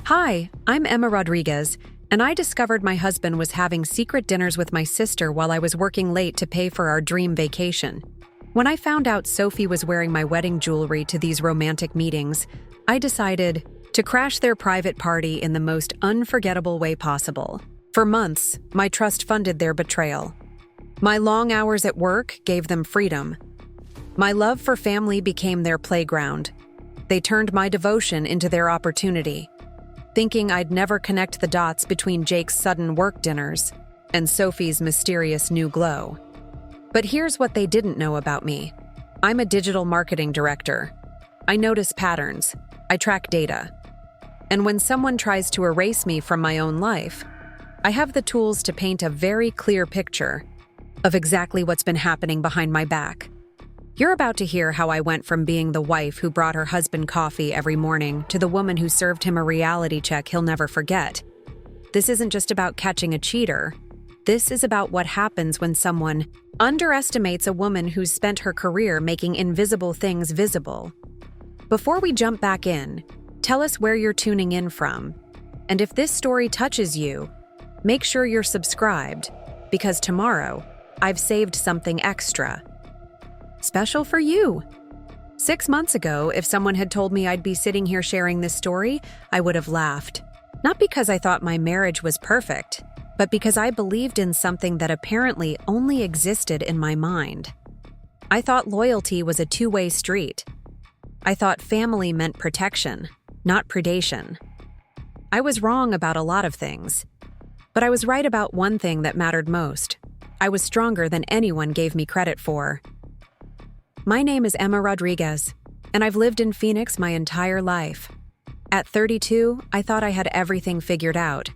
Hi, I'm Emma Rodriguez, and I discovered my husband was having secret dinners with my sister while I was working late to pay for our dream vacation. When I found out Sophie was wearing my wedding jewelry to these romantic meetings, I decided to crash their private party in the most unforgettable way possible. For months, my trust funded their betrayal. My long hours at work gave them freedom. My love for family became their playground. They turned my devotion into their opportunity, thinking I'd never connect the dots between Jake's sudden work dinners and Sophie's mysterious new glow. But here's what they didn't know about me. I'm a digital marketing director. I notice patterns. I track data. And when someone tries to erase me from my own life, I have the tools to paint a very clear picture of exactly what's been happening behind my back. You're about to hear how I went from being the wife who brought her husband coffee every morning to the woman who served him a reality check he'll never forget. This isn't just about catching a cheater. This is about what happens when someone underestimates a woman who's spent her career making invisible things visible. Before we jump back in, tell us where you're tuning in from. And if this story touches you, make sure you're subscribed, because tomorrow, I've saved something extra. Special for you. 6 months ago, if someone had told me I'd be sitting here sharing this story, I would have laughed. Not because I thought my marriage was perfect, but because I believed in something that apparently only existed in my mind. I thought loyalty was a two-way street. I thought family meant protection, not predation. I was wrong about a lot of things, but I was right about one thing that mattered most. I was stronger than anyone gave me credit for. My name is Emma Rodriguez, and I've lived in Phoenix my entire life. At 32, I thought I had everything figured out.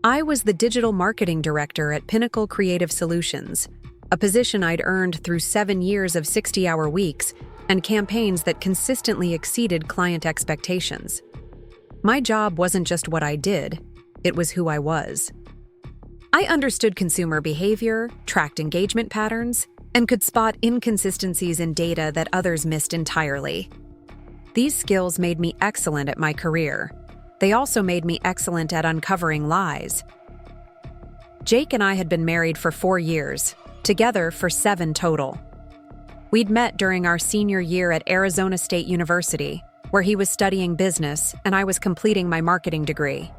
I was the digital marketing director at Pinnacle Creative Solutions, a position I'd earned through 7 years of 60-hour weeks and campaigns that consistently exceeded client expectations. My job wasn't just what I did, it was who I was. I understood consumer behavior, tracked engagement patterns, and could spot inconsistencies in data that others missed entirely. These skills made me excellent at my career. They also made me excellent at uncovering lies. Jake and I had been married for 4 years, together for 7 total. We'd met during our senior year at Arizona State University, where he was studying business and I was completing my marketing degree.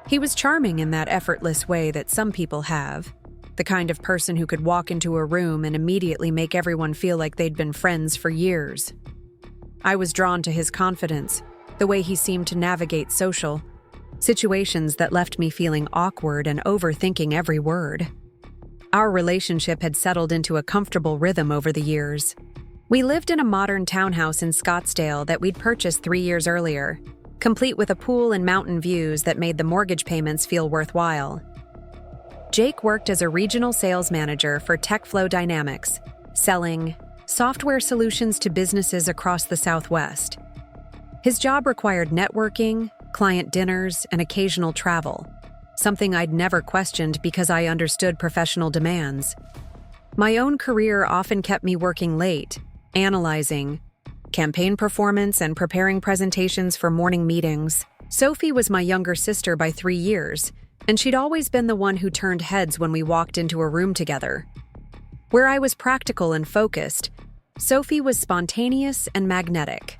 He was charming in that effortless way that some people have, the kind of person who could walk into a room and immediately make everyone feel like they'd been friends for years. I was drawn to his confidence, the way he seemed to navigate social situations that left me feeling awkward and overthinking every word. Our relationship had settled into a comfortable rhythm over the years. We lived in a modern townhouse in Scottsdale that we'd purchased 3 years earlier, complete with a pool and mountain views that made the mortgage payments feel worthwhile. Jake worked as a regional sales manager for TechFlow Dynamics, selling software solutions to businesses across the Southwest. His job required networking, client dinners, and occasional travel, something I'd never questioned because I understood professional demands. My own career often kept me working late, analyzing campaign performance and preparing presentations for morning meetings. Sophie was my younger sister by 3 years, and she'd always been the one who turned heads when we walked into a room together. Where I was practical and focused, Sophie was spontaneous and magnetic.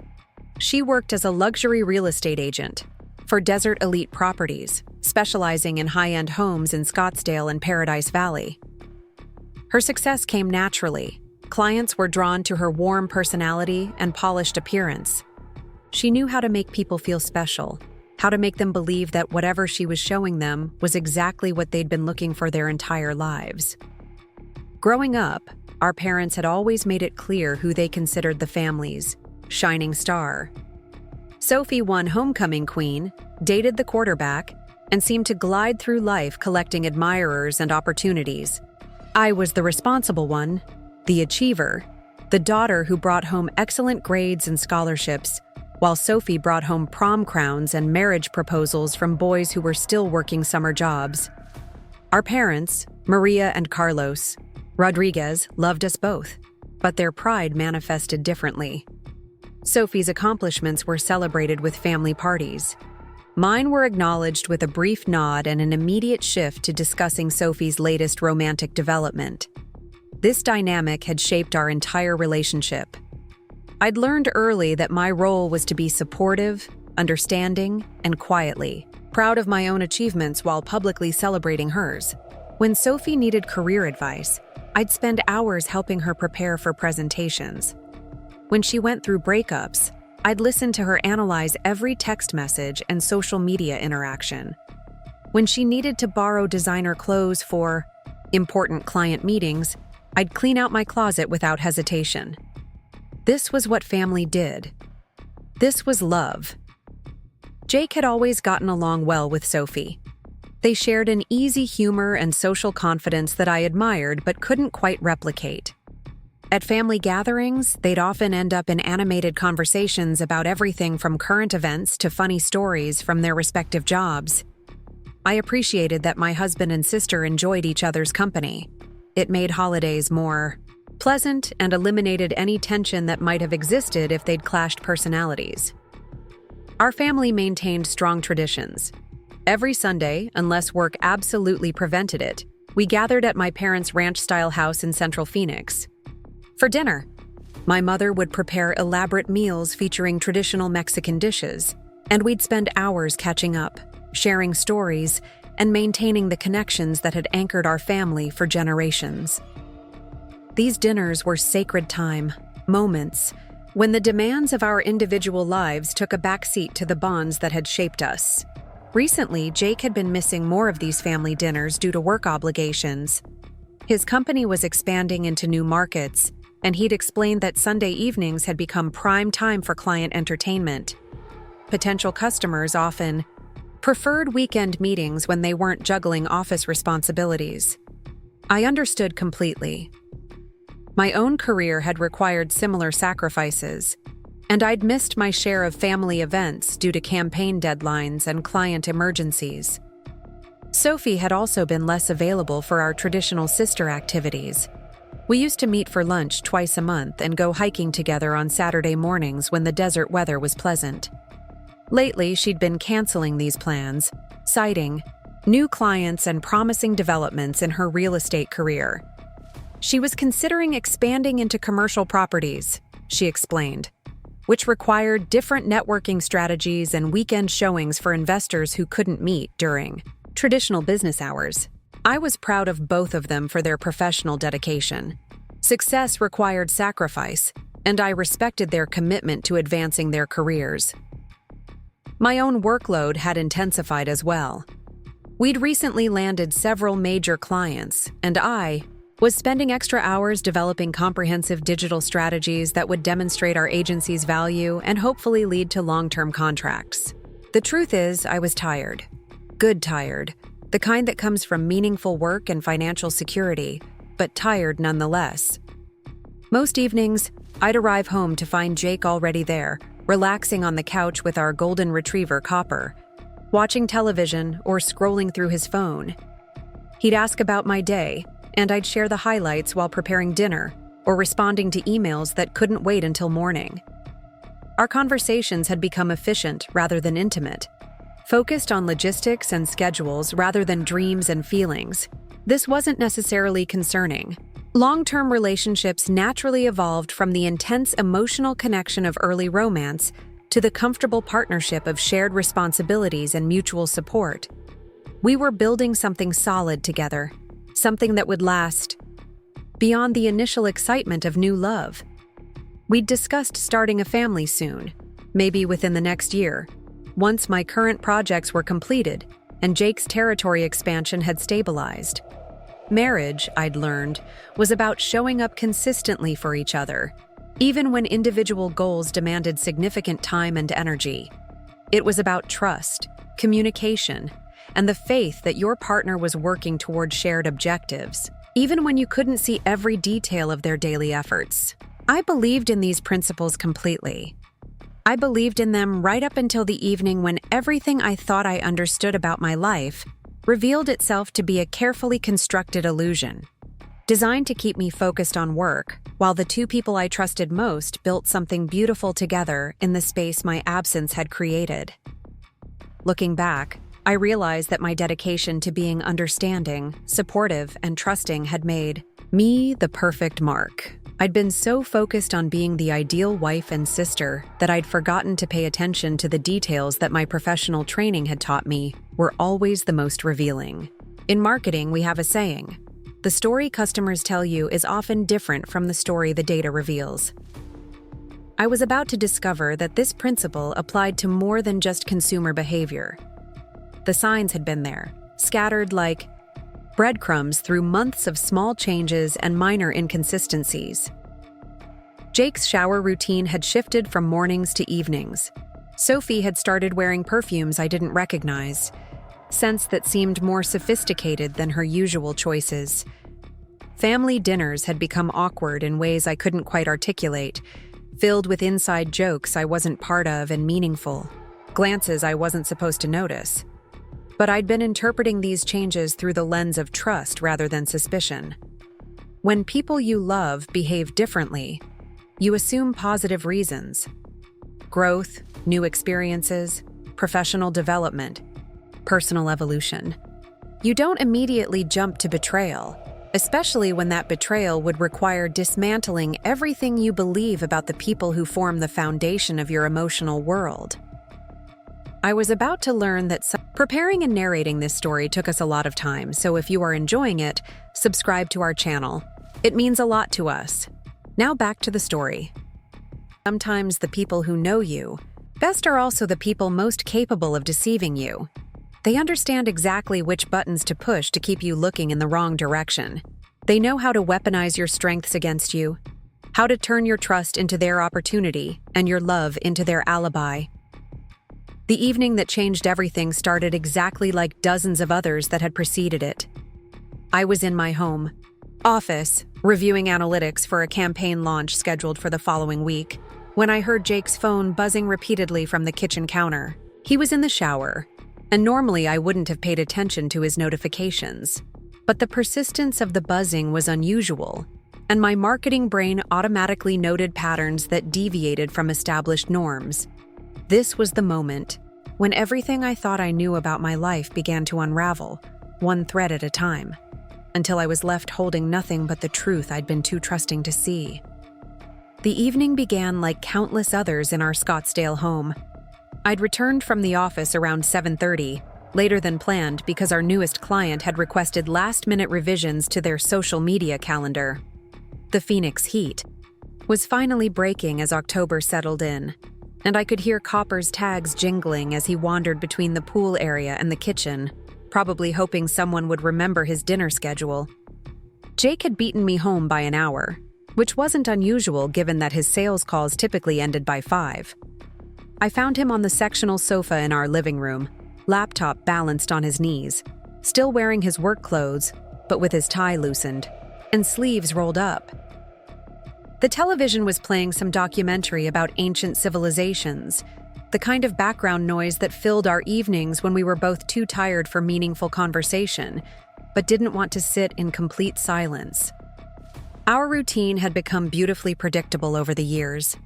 She worked as a luxury real estate agent for Desert Elite Properties, specializing in high-end homes in Scottsdale and Paradise Valley. Her success came naturally. Clients were drawn to her warm personality and polished appearance. She knew how to make people feel special, how to make them believe that whatever she was showing them was exactly what they'd been looking for their entire lives. Growing up, our parents had always made it clear who they considered the family's shining star. Sophie won homecoming queen, dated the quarterback, and seemed to glide through life collecting admirers and opportunities. I was the responsible one, the achiever, the daughter who brought home excellent grades and scholarships, while Sophie brought home prom crowns and marriage proposals from boys who were still working summer jobs. Our parents, Maria and Carlos Rodriguez, loved us both, but their pride manifested differently. Sophie's accomplishments were celebrated with family parties. Mine were acknowledged with a brief nod and an immediate shift to discussing Sophie's latest romantic development. This dynamic had shaped our entire relationship. I'd learned early that my role was to be supportive, understanding, and quietly proud of my own achievements while publicly celebrating hers. When Sophie needed career advice, I'd spend hours helping her prepare for presentations. When she went through breakups, I'd listen to her analyze every text message and social media interaction. When she needed to borrow designer clothes for important client meetings, I'd clean out my closet without hesitation. This was what family did. This was love. Jake had always gotten along well with Sophie. They shared an easy humor and social confidence that I admired but couldn't quite replicate. At family gatherings, they'd often end up in animated conversations about everything from current events to funny stories from their respective jobs. I appreciated that my husband and sister enjoyed each other's company. It made holidays more pleasant and eliminated any tension that might have existed if they'd clashed personalities. Our family maintained strong traditions. Every Sunday, unless work absolutely prevented it, we gathered at my parents' ranch-style house in Central Phoenix. For dinner, my mother would prepare elaborate meals featuring traditional Mexican dishes, and we'd spend hours catching up, sharing stories, and maintaining the connections that had anchored our family for generations. These dinners were sacred time, moments, when the demands of our individual lives took a backseat to the bonds that had shaped us. Recently, Jake had been missing more of these family dinners due to work obligations. His company was expanding into new markets, and he'd explained that Sunday evenings had become prime time for client entertainment. Potential customers often preferred weekend meetings when they weren't juggling office responsibilities. I understood completely. My own career had required similar sacrifices, and I'd missed my share of family events due to campaign deadlines and client emergencies. Sophie had also been less available for our traditional sister activities. We used to meet for lunch twice a month and go hiking together on Saturday mornings when the desert weather was pleasant. Lately, she'd been canceling these plans, citing new clients and promising developments in her real estate career. She was considering expanding into commercial properties, she explained, which required different networking strategies and weekend showings for investors who couldn't meet during traditional business hours. I was proud of both of them for their professional dedication. Success required sacrifice, and I respected their commitment to advancing their careers. My own workload had intensified as well. We'd recently landed several major clients, and I was spending extra hours developing comprehensive digital strategies that would demonstrate our agency's value and hopefully lead to long-term contracts. The truth is, I was tired. Good tired. The kind that comes from meaningful work and financial security, but tired nonetheless. Most evenings, I'd arrive home to find Jake already there, relaxing on the couch with our golden retriever, Copper, watching television or scrolling through his phone. He'd ask about my day, and I'd share the highlights while preparing dinner or responding to emails that couldn't wait until morning. Our conversations had become efficient rather than intimate, focused on logistics and schedules rather than dreams and feelings. This wasn't necessarily concerning. Long-term relationships naturally evolved from the intense emotional connection of early romance to the comfortable partnership of shared responsibilities and mutual support. We were building something solid together, something that would last beyond the initial excitement of new love. We'd discussed starting a family soon, maybe within the next year, once my current projects were completed and Jake's territory expansion had stabilized. Marriage, I'd learned, was about showing up consistently for each other, even when individual goals demanded significant time and energy. It was about trust, communication, and the faith that your partner was working toward shared objectives, even when you couldn't see every detail of their daily efforts. I believed in these principles completely. I believed in them right up until the evening when everything I thought I understood about my life revealed itself to be a carefully constructed illusion, designed to keep me focused on work, while the two people I trusted most built something beautiful together in the space my absence had created. Looking back, I realized that my dedication to being understanding, supportive, and trusting had made me the perfect mark. I'd been so focused on being the ideal wife and sister that I'd forgotten to pay attention to the details that my professional training had taught me were always the most revealing. In marketing, we have a saying: the story customers tell you is often different from the story the data reveals. I was about to discover that this principle applied to more than just consumer behavior. The signs had been there, scattered like breadcrumbs through months of small changes and minor inconsistencies. Jake's shower routine had shifted from mornings to evenings. Sophie had started wearing perfumes I didn't recognize, scents that seemed more sophisticated than her usual choices. Family dinners had become awkward in ways I couldn't quite articulate, filled with inside jokes I wasn't part of and meaningful, glances I wasn't supposed to notice. But I'd been interpreting these changes through the lens of trust rather than suspicion. When people you love behave differently, you assume positive reasons: growth, new experiences, professional development, personal evolution. You don't immediately jump to betrayal, especially when that betrayal would require dismantling everything you believe about the people who form the foundation of your emotional world. I was about to learn that preparing and narrating this story took us a lot of time, so if you are enjoying it, subscribe to our channel. It means a lot to us. Now back to the story. Sometimes the people who know you best are also the people most capable of deceiving you. They understand exactly which buttons to push to keep you looking in the wrong direction. They know how to weaponize your strengths against you, how to turn your trust into their opportunity and your love into their alibi. The evening that changed everything started exactly like dozens of others that had preceded it. I was in my home office, reviewing analytics for a campaign launch scheduled for the following week, when I heard Jake's phone buzzing repeatedly from the kitchen counter. He was in the shower, and normally I wouldn't have paid attention to his notifications. But the persistence of the buzzing was unusual, and my marketing brain automatically noted patterns that deviated from established norms. This was the moment when everything I thought I knew about my life began to unravel, one thread at a time, until I was left holding nothing but the truth I'd been too trusting to see. The evening began like countless others in our Scottsdale home. I'd returned from the office around 7:30, later than planned because our newest client had requested last-minute revisions to their social media calendar. The Phoenix heat was finally breaking as October settled in, and I could hear Copper's tags jingling as he wandered between the pool area and the kitchen, probably hoping someone would remember his dinner schedule. Jake had beaten me home by an hour, which wasn't unusual given that his sales calls typically ended by 5. I found him on the sectional sofa in our living room, laptop balanced on his knees, still wearing his work clothes, but with his tie loosened, and sleeves rolled up. The television was playing some documentary about ancient civilizations, the kind of background noise that filled our evenings when we were both too tired for meaningful conversation, but didn't want to sit in complete silence. Our routine had become beautifully predictable over the years.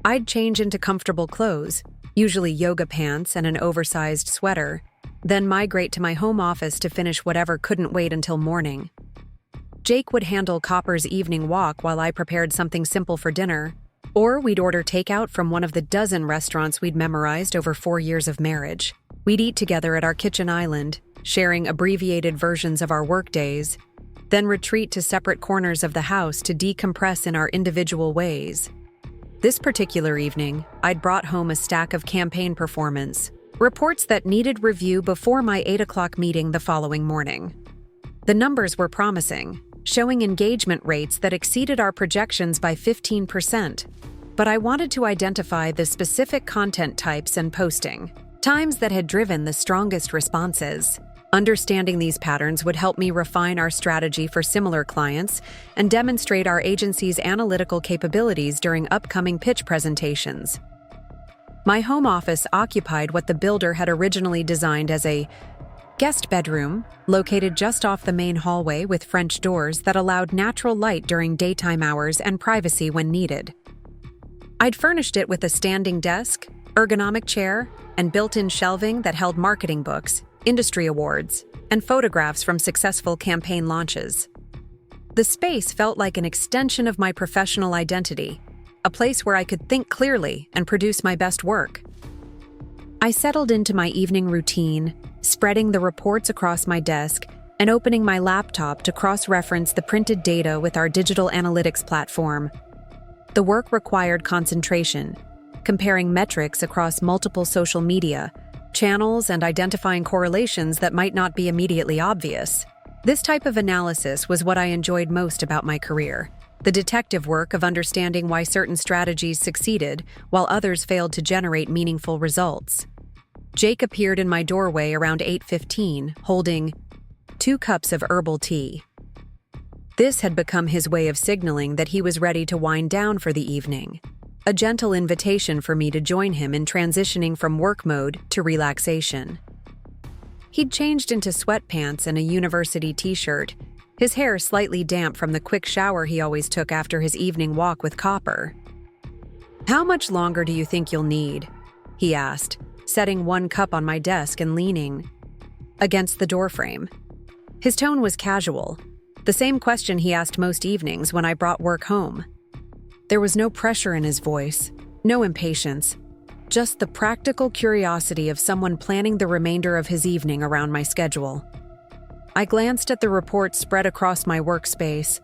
I'd change into comfortable clothes, usually yoga pants and an oversized sweater, then migrate to my home office to finish whatever couldn't wait until morning. Jake would handle Copper's evening walk while I prepared something simple for dinner, or we'd order takeout from one of the dozen restaurants we'd memorized over 4 years of marriage. We'd eat together at our kitchen island, sharing abbreviated versions of our workdays, then retreat to separate corners of the house to decompress in our individual ways. This particular evening, I'd brought home a stack of campaign performance reports that needed review before my 8 o'clock meeting the following morning. The numbers were promising, showing engagement rates that exceeded our projections by 15%, but I wanted to identify the specific content types and posting times that had driven the strongest responses. Understanding these patterns would help me refine our strategy for similar clients and demonstrate our agency's analytical capabilities during upcoming pitch presentations. My home office occupied what the builder had originally designed as a guest bedroom, located just off the main hallway with French doors that allowed natural light during daytime hours and privacy when needed. I'd furnished it with a standing desk, ergonomic chair, and built-in shelving that held marketing books, industry awards, and photographs from successful campaign launches. The space felt like an extension of my professional identity, a place where I could think clearly and produce my best work. I settled into my evening routine, spreading the reports across my desk and opening my laptop to cross-reference the printed data with our digital analytics platform. The work required concentration, comparing metrics across multiple social media channels and identifying correlations that might not be immediately obvious. This type of analysis was what I enjoyed most about my career, the detective work of understanding why certain strategies succeeded while others failed to generate meaningful results. Jake appeared in my doorway around 8:15, holding 2 cups of herbal tea. This had become his way of signaling that he was ready to wind down for the evening, a gentle invitation for me to join him in transitioning from work mode to relaxation. He'd changed into sweatpants and a university t-shirt, his hair slightly damp from the quick shower he always took after his evening walk with Copper. "How much longer do you think you'll need?" he asked, setting 1 cup on my desk and leaning against the doorframe. His tone was casual, the same question he asked most evenings when I brought work home. There was no pressure in his voice, no impatience, just the practical curiosity of someone planning the remainder of his evening around my schedule. I glanced at the report spread across my workspace,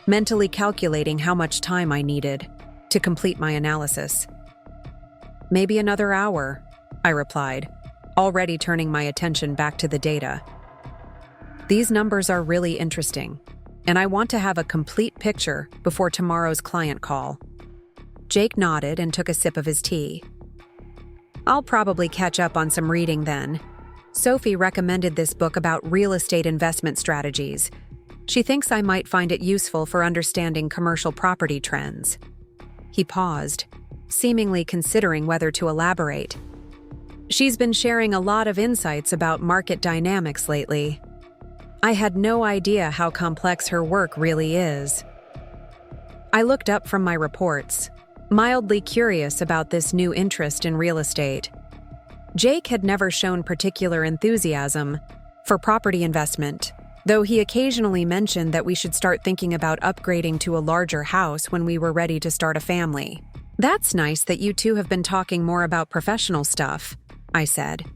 mentally calculating how much time I needed to complete my analysis. "Maybe another hour," I replied, already turning my attention back to the data. "These numbers are really interesting, and I want to have a complete picture before tomorrow's client call." Jake nodded and took a sip of his tea. "I'll probably catch up on some reading then. Sophie recommended this book about real estate investment strategies. She thinks I might find it useful for understanding commercial property trends." He paused, seemingly considering whether to elaborate. "She's been sharing a lot of insights about market dynamics lately. I had no idea how complex her work really is." I looked up from my reports, mildly curious about this new interest in real estate. Jake had never shown particular enthusiasm for property investment, though he occasionally mentioned that we should start thinking about upgrading to a larger house when we were ready to start a family. "That's nice that you two have been talking more about professional stuff," I said.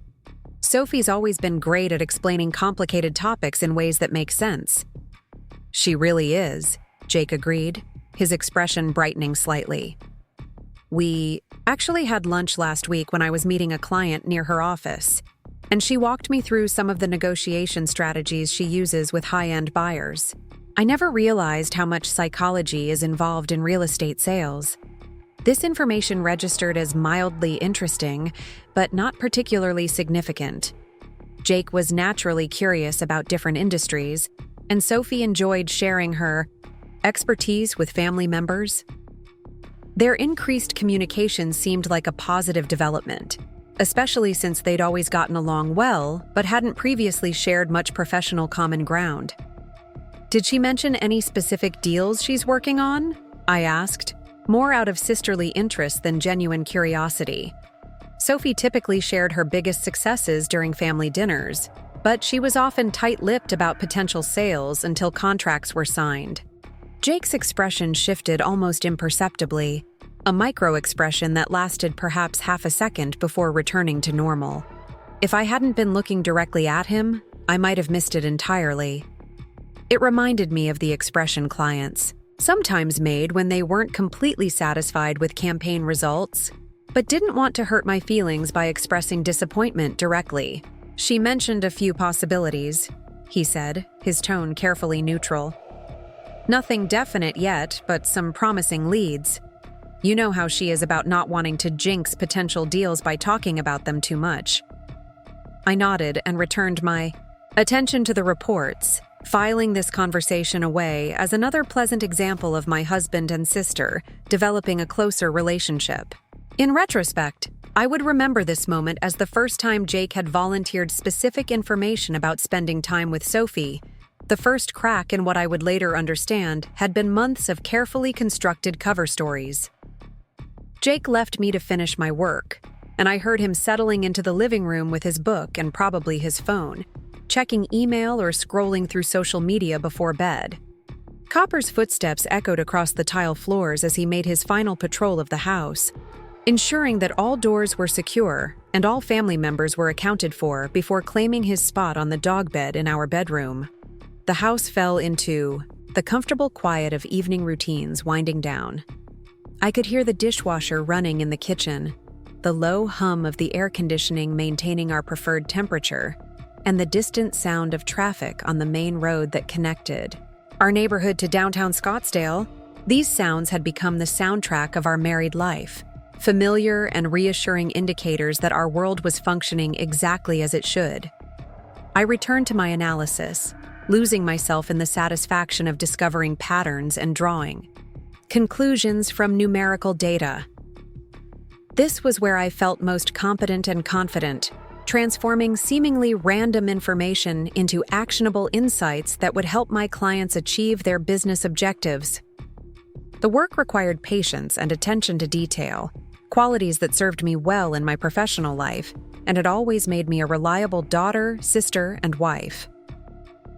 "Sophie's always been great at explaining complicated topics in ways that make sense." "She really is," Jake agreed, his expression brightening slightly. "We actually had lunch last week when I was meeting a client near her office, and she walked me through some of the negotiation strategies she uses with high-end buyers. I never realized how much psychology is involved in real estate sales. This information registered as mildly interesting, but not particularly significant." Jake was naturally curious about different industries, and Sophie enjoyed sharing her expertise with family members. Their increased communication seemed like a positive development, especially since they'd always gotten along well, but hadn't previously shared much professional common ground. "Did she mention any specific deals she's working on?" I asked, more out of sisterly interest than genuine curiosity. Sophie typically shared her biggest successes during family dinners, but she was often tight-lipped about potential sales until contracts were signed. Jake's expression shifted almost imperceptibly, a micro-expression that lasted perhaps half a second before returning to normal. If I hadn't been looking directly at him, I might have missed it entirely. It reminded me of the expression clients sometimes made when they weren't completely satisfied with campaign results, but didn't want to hurt my feelings by expressing disappointment directly. "She mentioned a few possibilities," he said, his tone carefully neutral. "Nothing definite yet, but some promising leads. You know how she is about not wanting to jinx potential deals by talking about them too much." I nodded and returned my attention to the reports, filing this conversation away as another pleasant example of my husband and sister developing a closer relationship. In retrospect, I would remember this moment as the first time Jake had volunteered specific information about spending time with Sophie. The first crack in what I would later understand had been months of carefully constructed cover stories. Jake left me to finish my work, and I heard him settling into the living room with his book and probably his phone, checking email or scrolling through social media before bed. Copper's footsteps echoed across the tile floors as he made his final patrol of the house, ensuring that all doors were secure and all family members were accounted for before claiming his spot on the dog bed in our bedroom. The house fell into the comfortable quiet of evening routines winding down. I could hear the dishwasher running in the kitchen, the low hum of the air conditioning maintaining our preferred temperature, and the distant sound of traffic on the main road that connected our neighborhood to downtown Scottsdale. These sounds had become the soundtrack of our married life, familiar and reassuring indicators that our world was functioning exactly as it should. I returned to my analysis, losing myself in the satisfaction of discovering patterns and drawing conclusions from numerical data. This was where I felt most competent and confident, transforming seemingly random information into actionable insights that would help my clients achieve their business objectives. The work required patience and attention to detail, qualities that served me well in my professional life, and had always made me a reliable daughter, sister, and wife.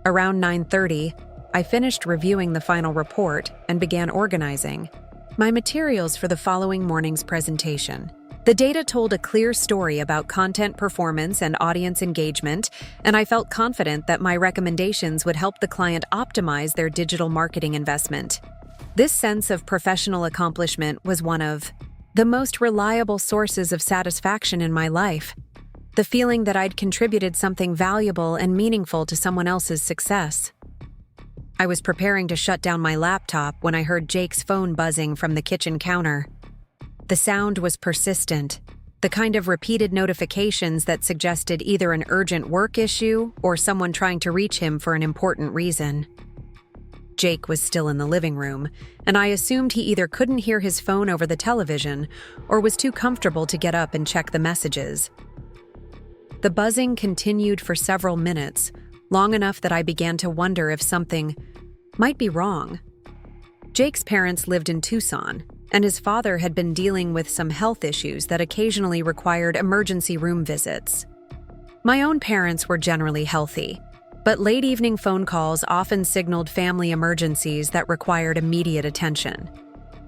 Around 9:30, I finished reviewing the final report and began organizing my materials for the following morning's presentation. The data told a clear story about content performance and audience engagement, and I felt confident that my recommendations would help the client optimize their digital marketing investment. This sense of professional accomplishment was one of the most reliable sources of satisfaction in my life. The feeling that I'd contributed something valuable and meaningful to someone else's success. I was preparing to shut down my laptop when I heard Jake's phone buzzing from the kitchen counter. The sound was persistent, the kind of repeated notifications that suggested either an urgent work issue or someone trying to reach him for an important reason. Jake was still in the living room, and I assumed he either couldn't hear his phone over the television or was too comfortable to get up and check the messages. The buzzing continued for several minutes, long enough that I began to wonder if something might be wrong. Jake's parents lived in Tucson, and his father had been dealing with some health issues that occasionally required emergency room visits. My own parents were generally healthy, but late evening phone calls often signaled family emergencies that required immediate attention.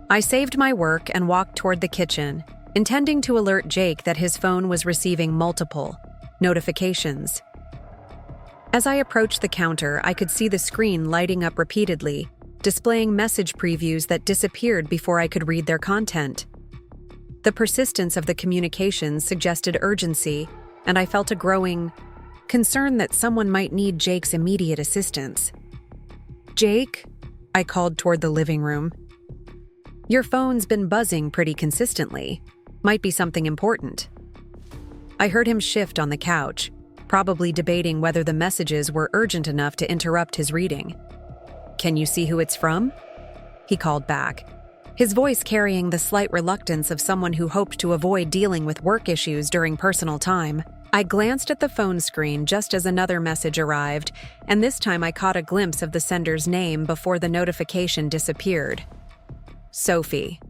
I saved my work and walked toward the kitchen, intending to alert Jake that his phone was receiving multiple notifications. As I approached the counter, I could see the screen lighting up repeatedly, displaying message previews that disappeared before I could read their content. The persistence of the communications suggested urgency, and I felt a growing concern that someone might need Jake's immediate assistance. "Jake?" I called toward the living room. "Your phone's been buzzing pretty consistently. Might be something important." I heard him shift on the couch, probably debating whether the messages were urgent enough to interrupt his reading. "Can you see who it's from?" he called back, his voice carrying the slight reluctance of someone who hoped to avoid dealing with work issues during personal time. I glanced at the phone screen just as another message arrived, and this time I caught a glimpse of the sender's name before the notification disappeared. Sophie.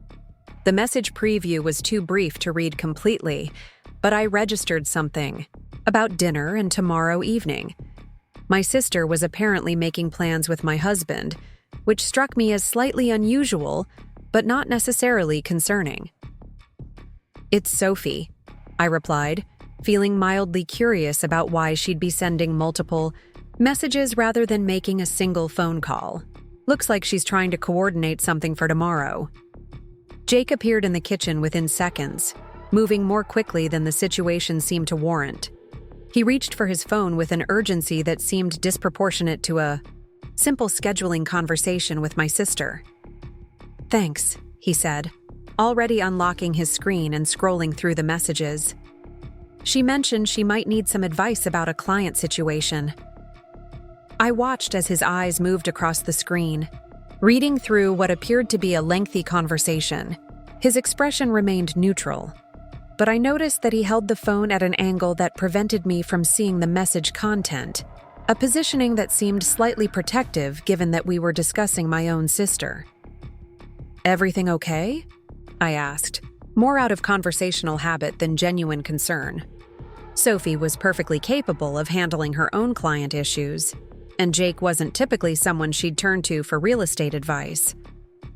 The message preview was too brief to read completely, but I registered something about dinner and tomorrow evening. My sister was apparently making plans with my husband, which struck me as slightly unusual, but not necessarily concerning. "It's Sophie," I replied, feeling mildly curious about why she'd be sending multiple messages rather than making a single phone call. "Looks like she's trying to coordinate something for tomorrow." Jake appeared in the kitchen within seconds, moving more quickly than the situation seemed to warrant. He reached for his phone with an urgency that seemed disproportionate to a simple scheduling conversation with my sister. "Thanks," he said, already unlocking his screen and scrolling through the messages. "She mentioned she might need some advice about a client situation." I watched as his eyes moved across the screen, reading through what appeared to be a lengthy conversation. His expression remained neutral, but I noticed that he held the phone at an angle that prevented me from seeing the message content, a positioning that seemed slightly protective given that we were discussing my own sister. "Everything okay?" I asked, more out of conversational habit than genuine concern. Sophie was perfectly capable of handling her own client issues, and Jake wasn't typically someone she'd turn to for real estate advice.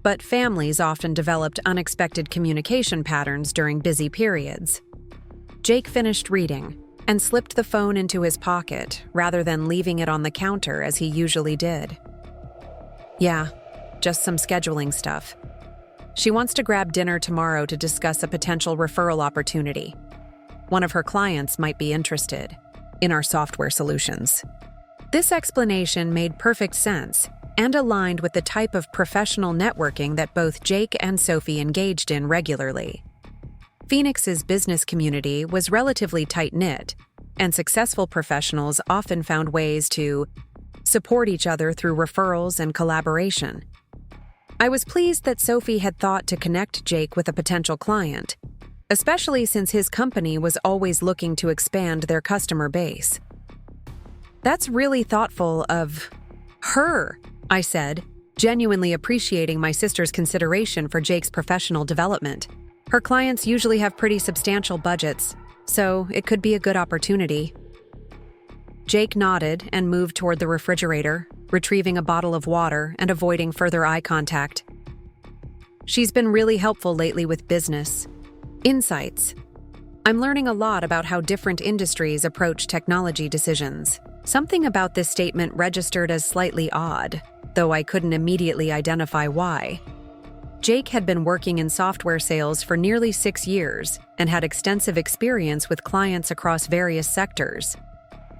But families often developed unexpected communication patterns during busy periods. Jake finished reading and slipped the phone into his pocket rather than leaving it on the counter as he usually did. Yeah, just some scheduling stuff. She wants to grab dinner tomorrow to discuss a potential referral opportunity. One of her clients might be interested in our software solutions. This explanation made perfect sense and aligned with the type of professional networking that both Jake and Sophie engaged in regularly. Phoenix's business community was relatively tight-knit, and successful professionals often found ways to support each other through referrals and collaboration. I was pleased that Sophie had thought to connect Jake with a potential client, especially since his company was always looking to expand their customer base. "That's really thoughtful of her," I said, genuinely appreciating my sister's consideration for Jake's professional development. Her clients usually have pretty substantial budgets, so it could be a good opportunity. Jake nodded and moved toward the refrigerator, retrieving a bottle of water and avoiding further eye contact. "She's been really helpful lately with business insights. I'm learning a lot about how different industries approach technology decisions." Something about this statement registered as slightly odd, though I couldn't immediately identify why. Jake had been working in software sales for nearly 6 years and had extensive experience with clients across various sectors.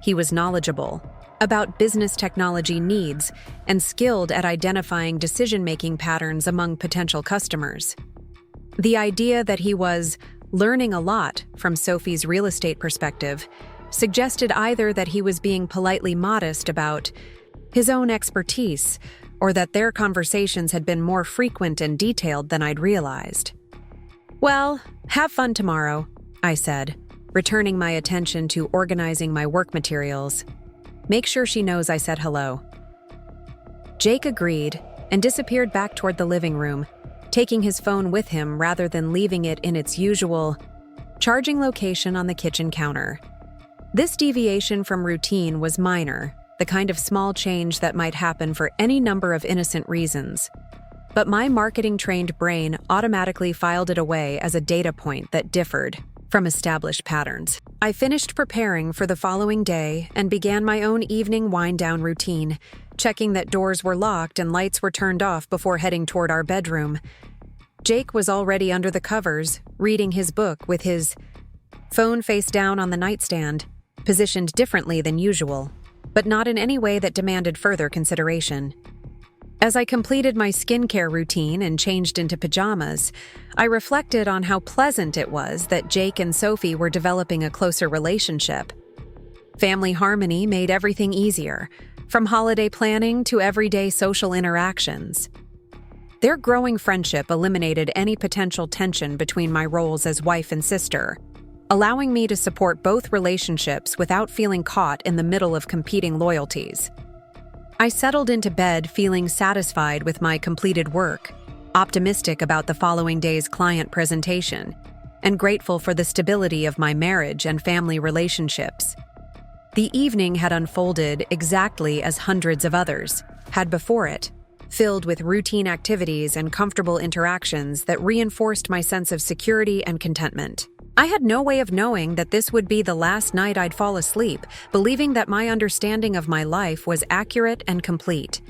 He was knowledgeable about business technology needs and skilled at identifying decision-making patterns among potential customers. The idea that he was learning a lot from Sophie's real estate perspective suggested either that he was being politely modest about his own expertise or that their conversations had been more frequent and detailed than I'd realized. "Well, have fun tomorrow," I said, returning my attention to organizing my work materials. "Make sure she knows I said hello." Jake agreed and disappeared back toward the living room, taking his phone with him rather than leaving it in its usual charging location on the kitchen counter. This deviation from routine was minor, the kind of small change that might happen for any number of innocent reasons. But my marketing-trained brain automatically filed it away as a data point that differed from established patterns. I finished preparing for the following day and began my own evening wind-down routine, checking that doors were locked and lights were turned off before heading toward our bedroom. Jake was already under the covers, reading his book with his phone face down on the nightstand, positioned differently than usual, but not in any way that demanded further consideration. As I completed my skincare routine and changed into pajamas, I reflected on how pleasant it was that Jake and Sophie were developing a closer relationship. Family harmony made everything easier, from holiday planning to everyday social interactions. Their growing friendship eliminated any potential tension between my roles as wife and sister, allowing me to support both relationships without feeling caught in the middle of competing loyalties. I settled into bed feeling satisfied with my completed work, optimistic about the following day's client presentation, and grateful for the stability of my marriage and family relationships. The evening had unfolded exactly as hundreds of others had before it, filled with routine activities and comfortable interactions that reinforced my sense of security and contentment. I had no way of knowing that this would be the last night I'd fall asleep, believing that my understanding of my life was accurate and complete.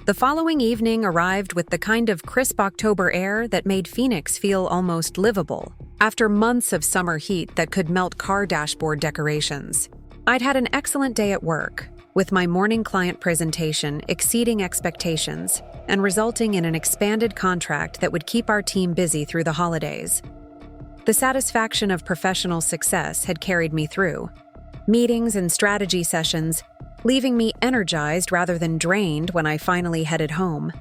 The following evening arrived with the kind of crisp October air that made Phoenix feel almost livable, after months of summer heat that could melt car dashboard decorations. I'd had an excellent day at work, with my morning client presentation exceeding expectations and resulting in an expanded contract that would keep our team busy through the holidays. The satisfaction of professional success had carried me through meetings and strategy sessions, leaving me energized rather than drained when I finally headed home.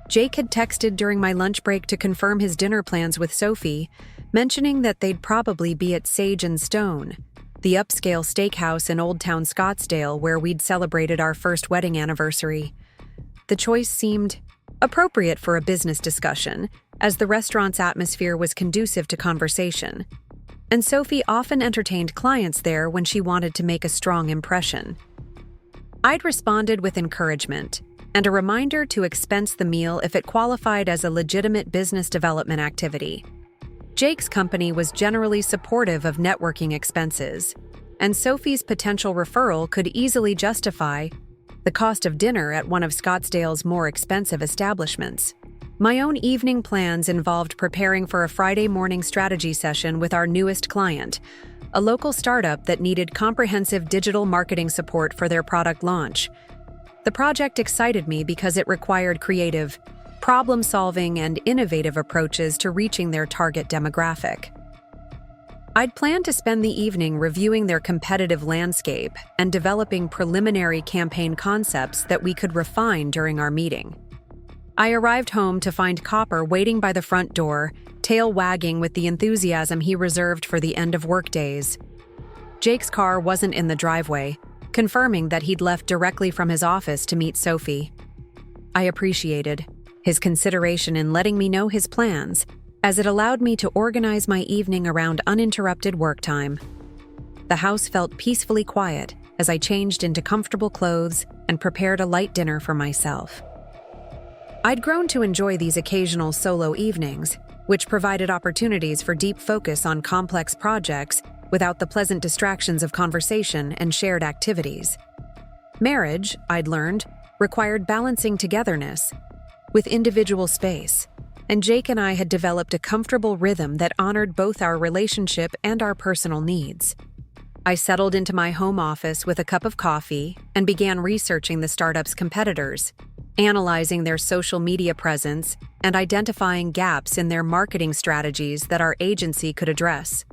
Jake had texted during my lunch break to confirm his dinner plans with Sophie, mentioning that they'd probably be at Sage and Stone, the upscale steakhouse in Old Town Scottsdale where we'd celebrated our first wedding anniversary. The choice seemed appropriate for a business discussion, as the restaurant's atmosphere was conducive to conversation, and Sophie often entertained clients there when she wanted to make a strong impression. I'd responded with encouragement and a reminder to expense the meal if it qualified as a legitimate business development activity. Jake's company was generally supportive of networking expenses, and Sophie's potential referral could easily justify the cost of dinner at one of Scottsdale's more expensive establishments. My own evening plans involved preparing for a Friday morning strategy session with our newest client, a local startup that needed comprehensive digital marketing support for their product launch. The project excited me because it required creative, problem-solving, and innovative approaches to reaching their target demographic. I'd planned to spend the evening reviewing their competitive landscape and developing preliminary campaign concepts that we could refine during our meeting. I arrived home to find Copper waiting by the front door, tail wagging with the enthusiasm he reserved for the end of work days. Jake's car wasn't in the driveway, confirming that he'd left directly from his office to meet Sophie. I appreciated his consideration in letting me know his plans, as it allowed me to organize my evening around uninterrupted work time. The house felt peacefully quiet as I changed into comfortable clothes and prepared a light dinner for myself. I'd grown to enjoy these occasional solo evenings, which provided opportunities for deep focus on complex projects without the pleasant distractions of conversation and shared activities. Marriage, I'd learned, required balancing togetherness with individual space, and Jake and I had developed a comfortable rhythm that honored both our relationship and our personal needs. I settled into my home office with a cup of coffee and began researching the startup's competitors, analyzing their social media presence and identifying gaps in their marketing strategies that our agency could address.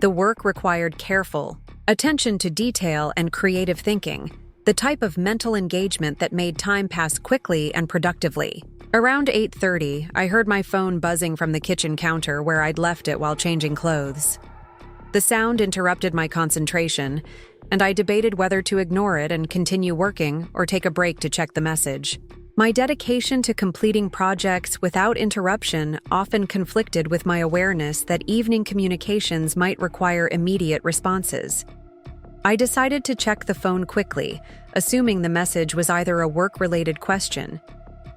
The work required careful attention to detail and creative thinking, the type of mental engagement that made time pass quickly and productively. Around 8:30, I heard my phone buzzing from the kitchen counter where I'd left it while changing clothes. The sound interrupted my concentration, and I debated whether to ignore it and continue working or take a break to check the message. My dedication to completing projects without interruption often conflicted with my awareness that evening communications might require immediate responses. I decided to check the phone quickly, assuming the message was either a work-related question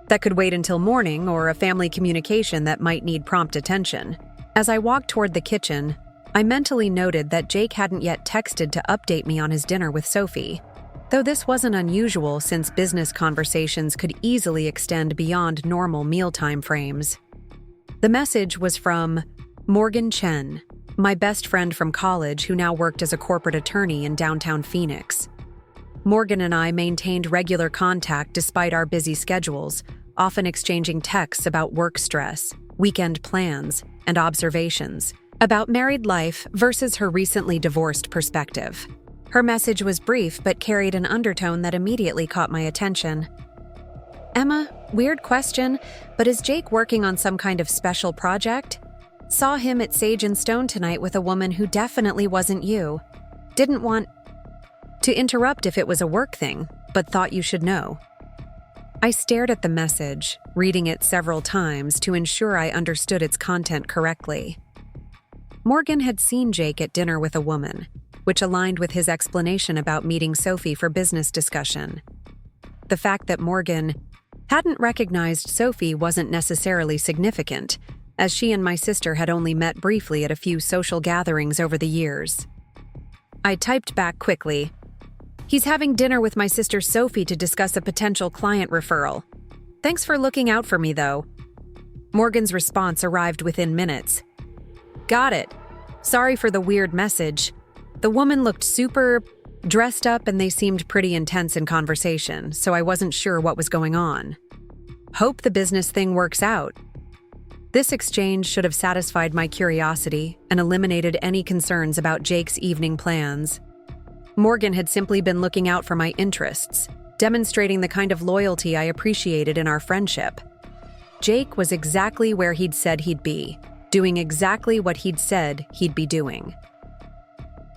that could wait until morning or a family communication that might need prompt attention. As I walked toward the kitchen, I mentally noted that Jake hadn't yet texted to update me on his dinner with Sophie, though this wasn't unusual since business conversations could easily extend beyond normal mealtime frames. The message was from Morgan Chen, my best friend from college who now worked as a corporate attorney in downtown Phoenix. Morgan and I maintained regular contact despite our busy schedules, often exchanging texts about work stress, weekend plans, and observations about married life versus her recently divorced perspective. Her message was brief but carried an undertone that immediately caught my attention. Emma, weird question, but is Jake working on some kind of special project? Saw him at Sage and Stone tonight with a woman who definitely wasn't you. Didn't want to interrupt if it was a work thing, but thought you should know. I stared at the message, reading it several times to ensure I understood its content correctly. Morgan had seen Jake at dinner with a woman, which aligned with his explanation about meeting Sophie for business discussion. The fact that Morgan hadn't recognized Sophie wasn't necessarily significant, as she and my sister had only met briefly at a few social gatherings over the years. I typed back quickly, "He's having dinner with my sister Sophie to discuss a potential client referral. Thanks for looking out for me, though." Morgan's response arrived within minutes. "Got it. Sorry for the weird message. The woman looked super dressed up and they seemed pretty intense in conversation, so I wasn't sure what was going on. Hope the business thing works out." This exchange should have satisfied my curiosity and eliminated any concerns about Jake's evening plans. Morgan had simply been looking out for my interests, demonstrating the kind of loyalty I appreciated in our friendship. Jake was exactly where he'd said he'd be, doing exactly what he'd said he'd be doing.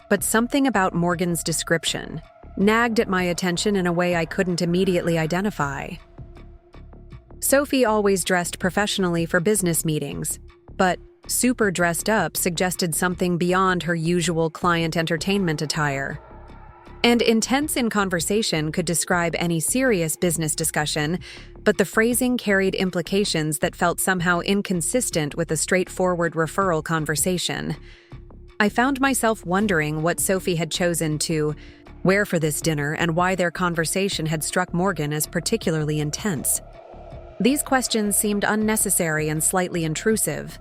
But something about Morgan's description nagged at my attention in a way I couldn't immediately identify. Sophie always dressed professionally for business meetings, but super dressed up suggested something beyond her usual client entertainment attire. And intense in conversation could describe any serious business discussion, but the phrasing carried implications that felt somehow inconsistent with a straightforward referral conversation. I found myself wondering what Sophie had chosen to wear for this dinner and why their conversation had struck Morgan as particularly intense. These questions seemed unnecessary and slightly intrusive,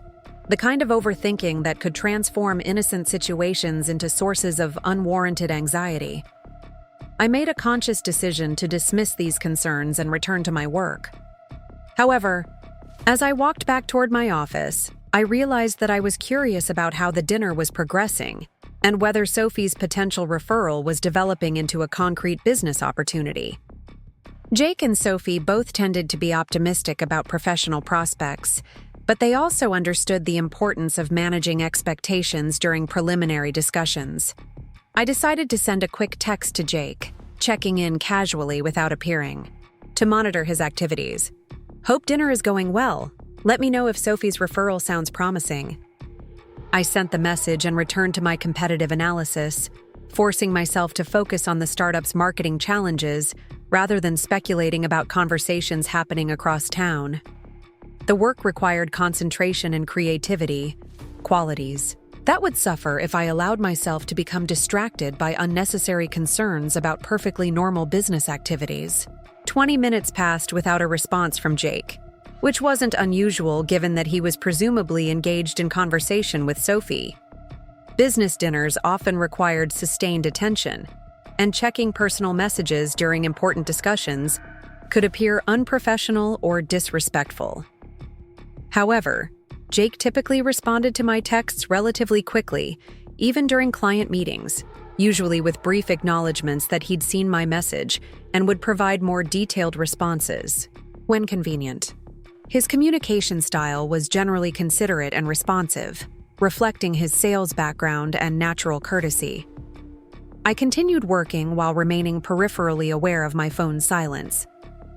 the kind of overthinking that could transform innocent situations into sources of unwarranted anxiety. I made a conscious decision to dismiss these concerns and return to my work. However, as I walked back toward my office, I realized that I was curious about how the dinner was progressing and whether Sophie's potential referral was developing into a concrete business opportunity. Jake and Sophie both tended to be optimistic about professional prospects, but they also understood the importance of managing expectations during preliminary discussions. I decided to send a quick text to Jake, checking in casually without appearing, to monitor his activities. "Hope dinner is going well. Let me know if Sophie's referral sounds promising." I sent the message and returned to my competitive analysis, forcing myself to focus on the startup's marketing challenges rather than speculating about conversations happening across town. The work required concentration and creativity, qualities that would suffer if I allowed myself to become distracted by unnecessary concerns about perfectly normal business activities. 20 minutes passed without a response from Jake, which wasn't unusual given that he was presumably engaged in conversation with Sophie. Business dinners often required sustained attention, and checking personal messages during important discussions could appear unprofessional or disrespectful. However, Jake typically responded to my texts relatively quickly, even during client meetings, usually with brief acknowledgments that he'd seen my message and would provide more detailed responses, when convenient. His communication style was generally considerate and responsive, reflecting his sales background and natural courtesy. I continued working while remaining peripherally aware of my phone's silence.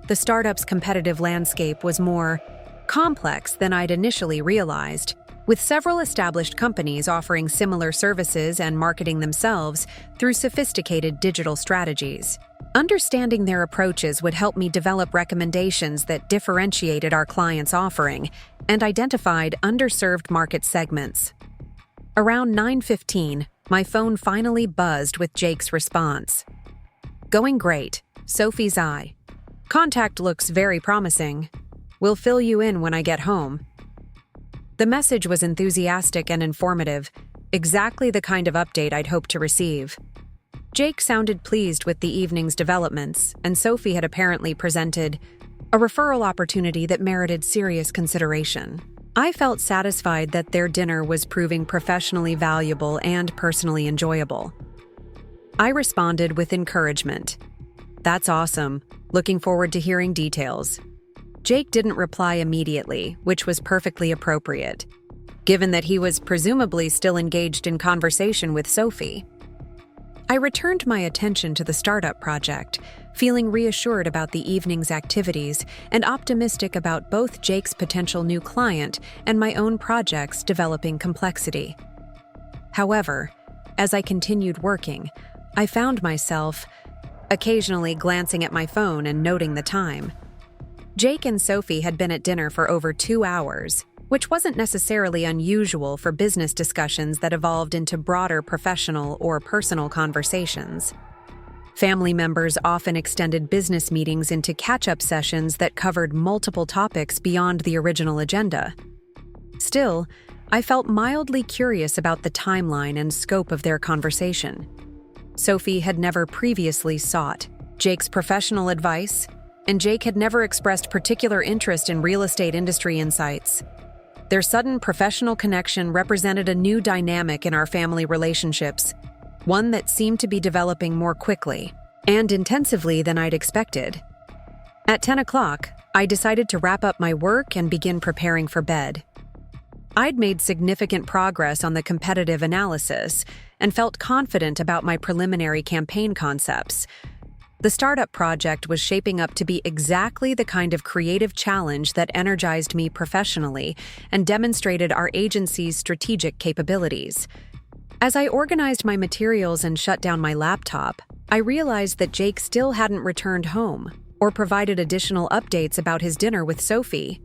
The startup's competitive landscape was more complex than I'd initially realized, with several established companies offering similar services and marketing themselves through sophisticated digital strategies. Understanding their approaches would help me develop recommendations that differentiated our clients' offering and identified underserved market segments. Around 9:15, my phone finally buzzed with Jake's response. "Going great. Sophie's eye. Contact looks very promising. We'll fill you in when I get home." The message was enthusiastic and informative, exactly the kind of update I'd hoped to receive. Jake sounded pleased with the evening's developments, and Sophie had apparently presented a referral opportunity that merited serious consideration. I felt satisfied that their dinner was proving professionally valuable and personally enjoyable. I responded with encouragement. "That's awesome. Looking forward to hearing details." Jake didn't reply immediately, which was perfectly appropriate, given that he was presumably still engaged in conversation with Sophie. I returned my attention to the startup project, feeling reassured about the evening's activities and optimistic about both Jake's potential new client and my own project's developing complexity. However, as I continued working, I found myself occasionally glancing at my phone and noting the time. Jake and Sophie had been at dinner for over 2 hours, which wasn't necessarily unusual for business discussions that evolved into broader professional or personal conversations. Family members often extended business meetings into catch-up sessions that covered multiple topics beyond the original agenda. Still, I felt mildly curious about the timeline and scope of their conversation. Sophie had never previously sought Jake's professional advice, and Jake had never expressed particular interest in real estate industry insights. Their sudden professional connection represented a new dynamic in our family relationships, one that seemed to be developing more quickly and intensively than I'd expected. At 10 o'clock, I decided to wrap up my work and begin preparing for bed. I'd made significant progress on the competitive analysis and felt confident about my preliminary campaign concepts. The startup project was shaping up to be exactly the kind of creative challenge that energized me professionally and demonstrated our agency's strategic capabilities. As I organized my materials and shut down my laptop, I realized that Jake still hadn't returned home or provided additional updates about his dinner with Sophie.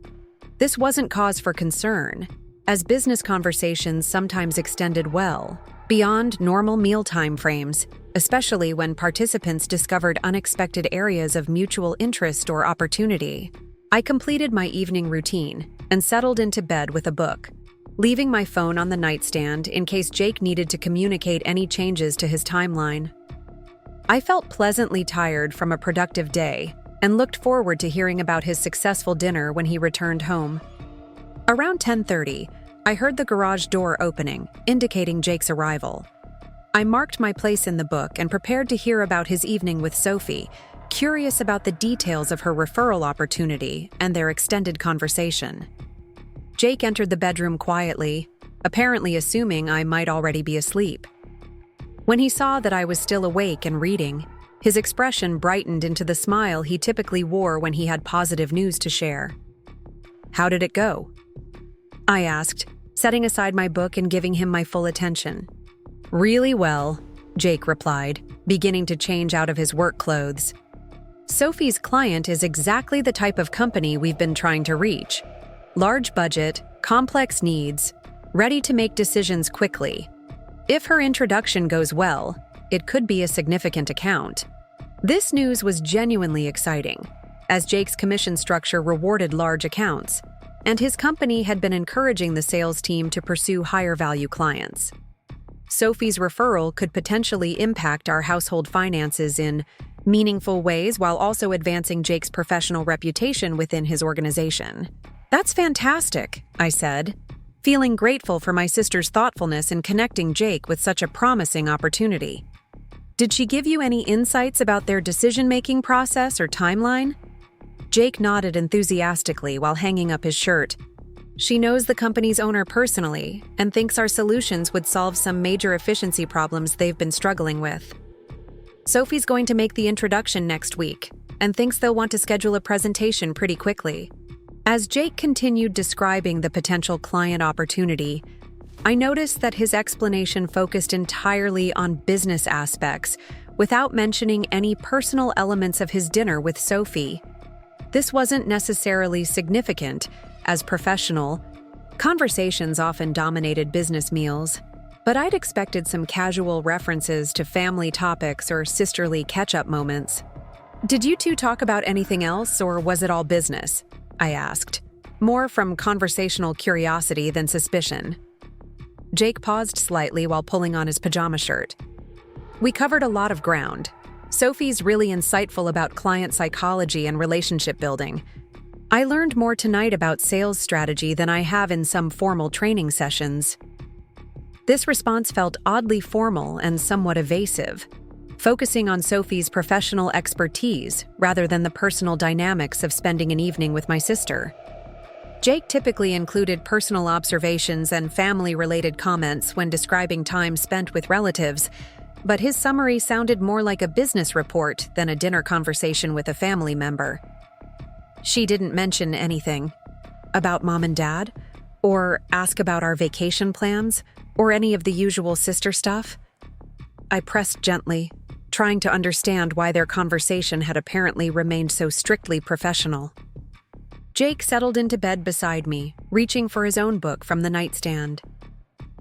This wasn't cause for concern, as business conversations sometimes extended well beyond normal mealtime frames, especially when participants discovered unexpected areas of mutual interest or opportunity. I completed my evening routine and settled into bed with a book, leaving my phone on the nightstand in case Jake needed to communicate any changes to his timeline. I felt pleasantly tired from a productive day and looked forward to hearing about his successful dinner when he returned home. Around 10:30, I heard the garage door opening, indicating Jake's arrival. I marked my place in the book and prepared to hear about his evening with Sophie, curious about the details of her referral opportunity and their extended conversation. Jake entered the bedroom quietly, apparently assuming I might already be asleep. When he saw that I was still awake and reading, his expression brightened into the smile he typically wore when he had positive news to share. "How did it go?" I asked, setting aside my book and giving him my full attention. "Really well," Jake replied, beginning to change out of his work clothes. "Sophie's client is exactly the type of company we've been trying to reach. Large budget, complex needs, ready to make decisions quickly. If her introduction goes well, it could be a significant account." This news was genuinely exciting, as Jake's commission structure rewarded large accounts, and his company had been encouraging the sales team to pursue higher-value clients. Sophie's referral could potentially impact our household finances in meaningful ways while also advancing Jake's professional reputation within his organization. "That's fantastic," I said, feeling grateful for my sister's thoughtfulness in connecting Jake with such a promising opportunity. "Did she give you any insights about their decision-making process or timeline?" Jake nodded enthusiastically while hanging up his shirt. "She knows the company's owner personally and thinks our solutions would solve some major efficiency problems they've been struggling with. Sophie's going to make the introduction next week and thinks they'll want to schedule a presentation pretty quickly." As Jake continued describing the potential client opportunity, I noticed that his explanation focused entirely on business aspects without mentioning any personal elements of his dinner with Sophie. This wasn't necessarily significant, as professional conversations often dominated business meals, but I'd expected some casual references to family topics or sisterly catch-up moments. "Did you two talk about anything else, or was it all business?" I asked, more from conversational curiosity than suspicion. Jake paused slightly while pulling on his pajama shirt. "We covered a lot of ground. Sophie's really insightful about client psychology and relationship building. I learned more tonight about sales strategy than I have in some formal training sessions." This response felt oddly formal and somewhat evasive, focusing on Sophie's professional expertise rather than the personal dynamics of spending an evening with my sister. Jake typically included personal observations and family-related comments when describing time spent with relatives, but his summary sounded more like a business report than a dinner conversation with a family member. "She didn't mention anything about mom and dad, or ask about our vacation plans, or any of the usual sister stuff?" I pressed gently, trying to understand why their conversation had apparently remained so strictly professional. Jake settled into bed beside me, reaching for his own book from the nightstand.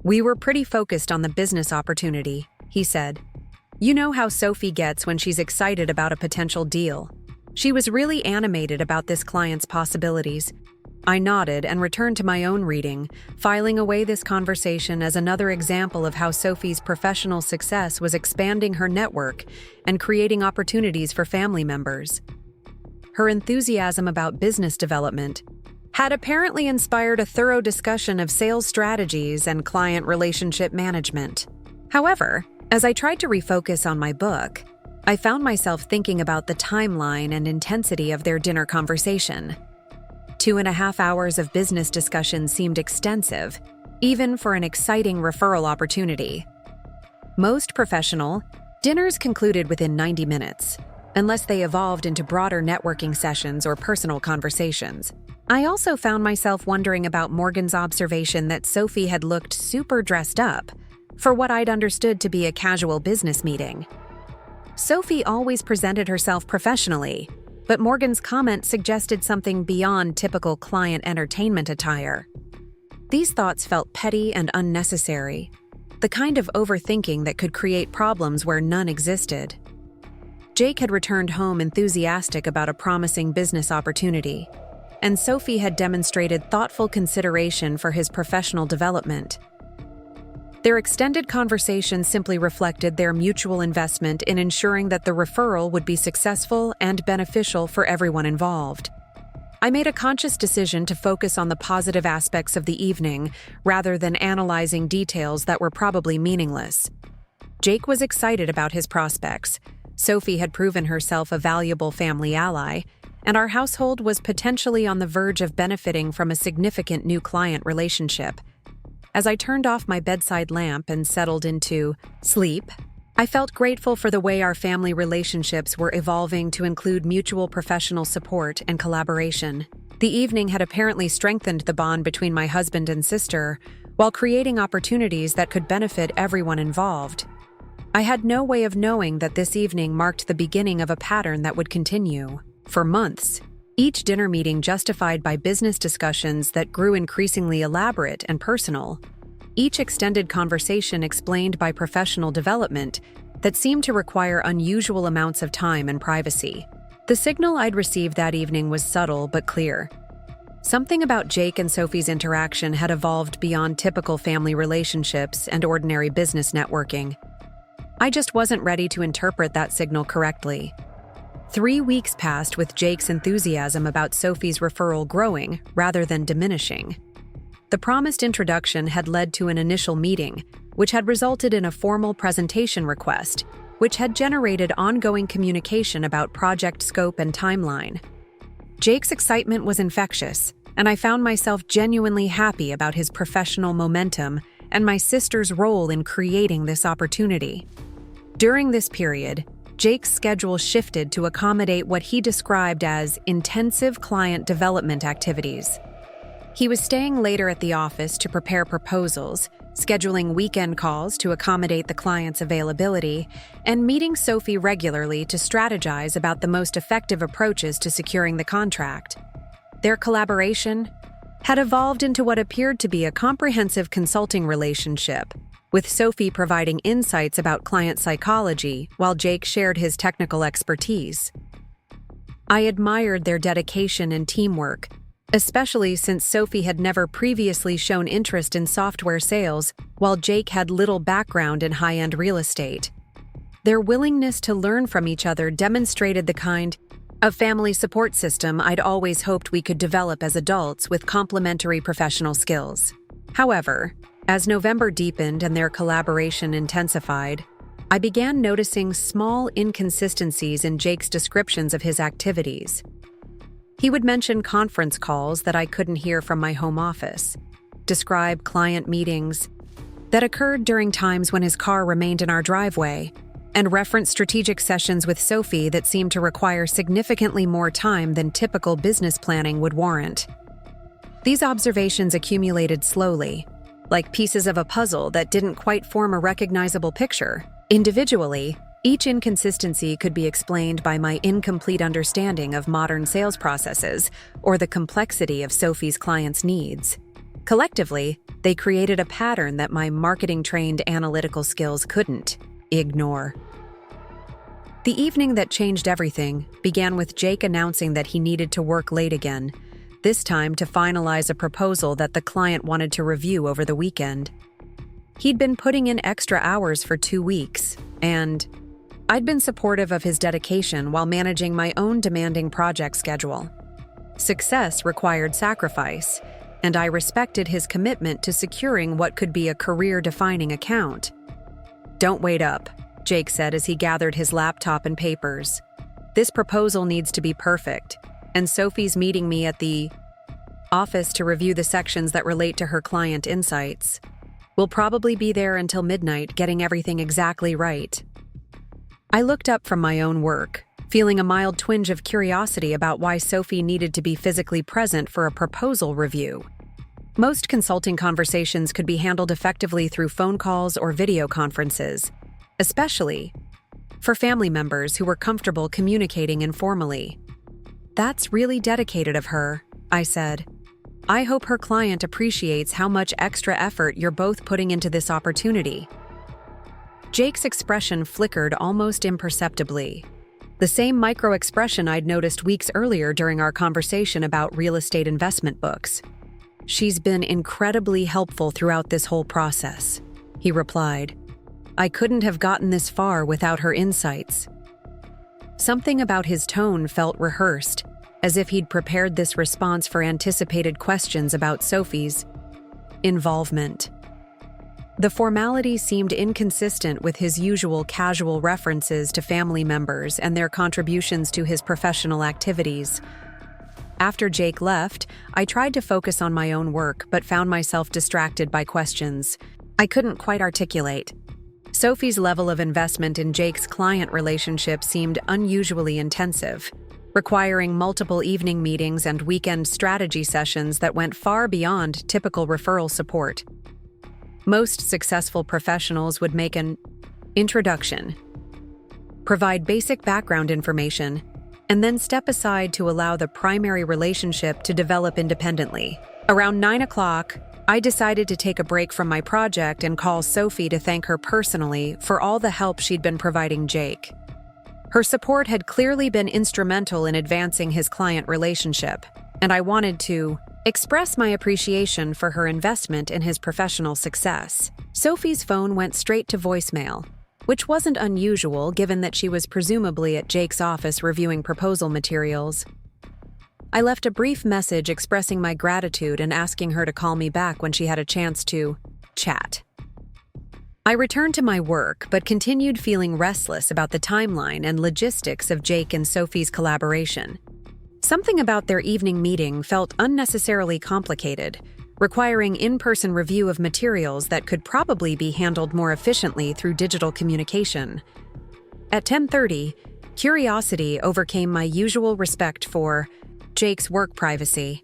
"We were pretty focused on the business opportunity," he said. "You know how Sophie gets when she's excited about a potential deal. She was really animated about this client's possibilities." I nodded and returned to my own reading, filing away this conversation as another example of how Sophie's professional success was expanding her network and creating opportunities for family members. Her enthusiasm about business development had apparently inspired a thorough discussion of sales strategies and client relationship management. However, as I tried to refocus on my book, I found myself thinking about the timeline and intensity of their dinner conversation. 2.5 hours of business discussion seemed extensive, even for an exciting referral opportunity. Most professional dinners concluded within 90 minutes, unless they evolved into broader networking sessions or personal conversations. I also found myself wondering about Morgan's observation that Sophie had looked super dressed up for what I'd understood to be a casual business meeting. Sophie always presented herself professionally, but Morgan's comment suggested something beyond typical client entertainment attire. These thoughts felt petty and unnecessary, the kind of overthinking that could create problems where none existed. Jake had returned home enthusiastic about a promising business opportunity, and Sophie had demonstrated thoughtful consideration for his professional development. Their extended conversation simply reflected their mutual investment in ensuring that the referral would be successful and beneficial for everyone involved. I made a conscious decision to focus on the positive aspects of the evening rather than analyzing details that were probably meaningless. Jake was excited about his prospects. Sophie had proven herself a valuable family ally, and our household was potentially on the verge of benefiting from a significant new client relationship. As I turned off my bedside lamp and settled into sleep, I felt grateful for the way our family relationships were evolving to include mutual professional support and collaboration. The evening had apparently strengthened the bond between my husband and sister, while creating opportunities that could benefit everyone involved. I had no way of knowing that this evening marked the beginning of a pattern that would continue for months, each dinner meeting justified by business discussions that grew increasingly elaborate and personal, each extended conversation explained by professional development that seemed to require unusual amounts of time and privacy. The signal I'd received that evening was subtle but clear. Something about Jake and Sophie's interaction had evolved beyond typical family relationships and ordinary business networking. I just wasn't ready to interpret that signal correctly. 3 weeks passed with Jake's enthusiasm about Sophie's referral growing rather than diminishing. The promised introduction had led to an initial meeting, which had resulted in a formal presentation request, which had generated ongoing communication about project scope and timeline. Jake's excitement was infectious, and I found myself genuinely happy about his professional momentum and my sister's role in creating this opportunity. During this period, Jake's schedule shifted to accommodate what he described as intensive client development activities. He was staying later at the office to prepare proposals, scheduling weekend calls to accommodate the client's availability, and meeting Sophie regularly to strategize about the most effective approaches to securing the contract. Their collaboration had evolved into what appeared to be a comprehensive consulting relationship, with Sophie providing insights about client psychology while Jake shared his technical expertise. I admired their dedication and teamwork, especially since Sophie had never previously shown interest in software sales, while Jake had little background in high-end real estate. Their willingness to learn from each other demonstrated the kind of family support system I'd always hoped we could develop as adults with complementary professional skills. However, as November deepened and their collaboration intensified, I began noticing small inconsistencies in Jake's descriptions of his activities. He would mention conference calls that I couldn't hear from my home office, describe client meetings that occurred during times when his car remained in our driveway, and reference strategic sessions with Sophie that seemed to require significantly more time than typical business planning would warrant. These observations accumulated slowly, like pieces of a puzzle that didn't quite form a recognizable picture. Individually, each inconsistency could be explained by my incomplete understanding of modern sales processes or the complexity of Sophie's clients' needs. Collectively, they created a pattern that my marketing-trained analytical skills couldn't ignore. The evening that changed everything began with Jake announcing that he needed to work late again, this time to finalize a proposal that the client wanted to review over the weekend. He'd been putting in extra hours for 2 weeks, and I'd been supportive of his dedication while managing my own demanding project schedule. Success required sacrifice, and I respected his commitment to securing what could be a career-defining account. "Don't wait up," Jake said as he gathered his laptop and papers. "This proposal needs to be perfect, and Sophie's meeting me at the office to review the sections that relate to her client insights. We'll probably be there until midnight getting everything exactly right." I looked up from my own work, feeling a mild twinge of curiosity about why Sophie needed to be physically present for a proposal review. Most consulting conversations could be handled effectively through phone calls or video conferences, especially for family members who were comfortable communicating informally. "That's really dedicated of her," I said. "I hope her client appreciates how much extra effort you're both putting into this opportunity." Jake's expression flickered almost imperceptibly. The same micro-expression I'd noticed weeks earlier during our conversation about real estate investment books. "She's been incredibly helpful throughout this whole process," he replied. "I couldn't have gotten this far without her insights." Something about his tone felt rehearsed, as if he'd prepared this response for anticipated questions about Sophie's involvement. The formality seemed inconsistent with his usual casual references to family members and their contributions to his professional activities. After Jake left, I tried to focus on my own work but found myself distracted by questions I couldn't quite articulate. Sophie's level of investment in Jake's client relationship seemed unusually intensive, requiring multiple evening meetings and weekend strategy sessions that went far beyond typical referral support. Most successful professionals would make an introduction, provide basic background information, and then step aside to allow the primary relationship to develop independently. Around 9 o'clock, I decided to take a break from my project and call Sophie to thank her personally for all the help she'd been providing Jake. Her support had clearly been instrumental in advancing his client relationship, and I wanted to express my appreciation for her investment in his professional success. Sophie's phone went straight to voicemail, which wasn't unusual given that she was presumably at Jake's office reviewing proposal materials. I left a brief message expressing my gratitude and asking her to call me back when she had a chance to chat. I returned to my work but continued feeling restless about the timeline and logistics of Jake and Sophie's collaboration. Something about their evening meeting felt unnecessarily complicated, requiring in-person review of materials that could probably be handled more efficiently through digital communication. At 10:30, curiosity overcame my usual respect for Jake's work privacy.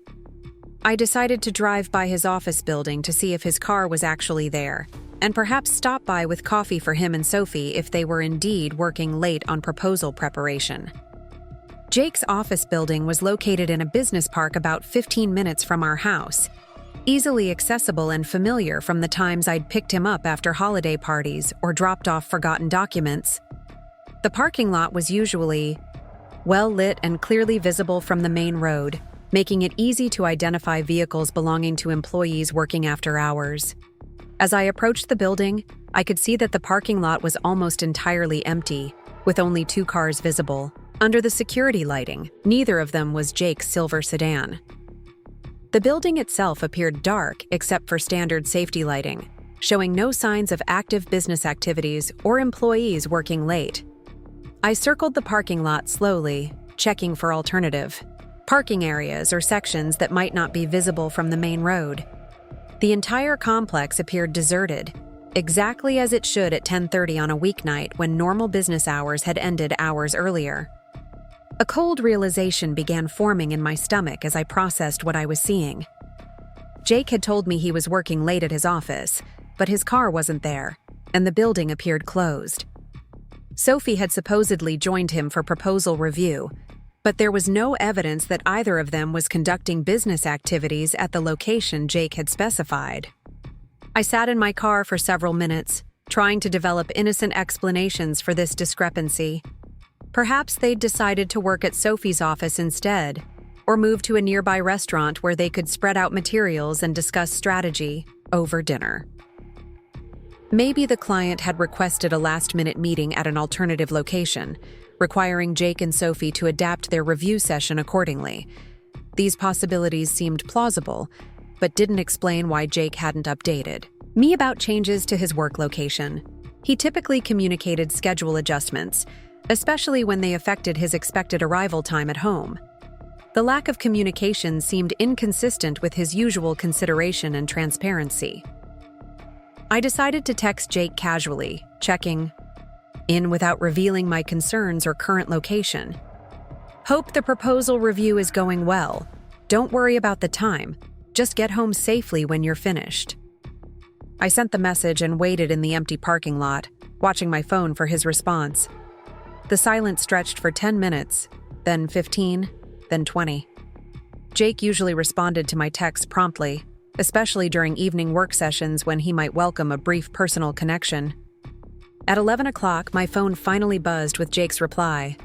I decided to drive by his office building to see if his car was actually there, and perhaps stop by with coffee for him and Sophie if they were indeed working late on proposal preparation. Jake's office building was located in a business park about 15 minutes from our house, easily accessible and familiar from the times I'd picked him up after holiday parties or dropped off forgotten documents. The parking lot was usually well lit and clearly visible from the main road, making it easy to identify vehicles belonging to employees working after hours. As I approached the building, I could see that the parking lot was almost entirely empty, with only 2 cars visible. Under the security lighting, neither of them was Jake's silver sedan. The building itself appeared dark except for standard safety lighting, showing no signs of active business activities or employees working late. I circled the parking lot slowly, checking for alternative parking areas or sections that might not be visible from the main road. The entire complex appeared deserted, exactly as it should at 10:30 on a weeknight when normal business hours had ended hours earlier. A cold realization began forming in my stomach as I processed what I was seeing. Jake had told me he was working late at his office, but his car wasn't there, and the building appeared closed. Sophie had supposedly joined him for proposal review, but there was no evidence that either of them was conducting business activities at the location Jake had specified. I sat in my car for several minutes, trying to develop innocent explanations for this discrepancy. Perhaps they'd decided to work at Sophie's office instead, or move to a nearby restaurant where they could spread out materials and discuss strategy over dinner. Maybe the client had requested a last-minute meeting at an alternative location, requiring Jake and Sophie to adapt their review session accordingly. These possibilities seemed plausible, but didn't explain why Jake hadn't updated me about changes to his work location. He typically communicated schedule adjustments, especially when they affected his expected arrival time at home. The lack of communication seemed inconsistent with his usual consideration and transparency. I decided to text Jake casually, checking in without revealing my concerns or current location. Hope the proposal review is going well. Don't worry about the time. Just get home safely when you're finished. I sent the message and waited in the empty parking lot, watching my phone for his response. The silence stretched for 10 minutes, then 15, then 20. Jake usually responded to my texts promptly, especially during evening work sessions when he might welcome a brief personal connection. At 11 o'clock, my phone finally buzzed with Jake's reply.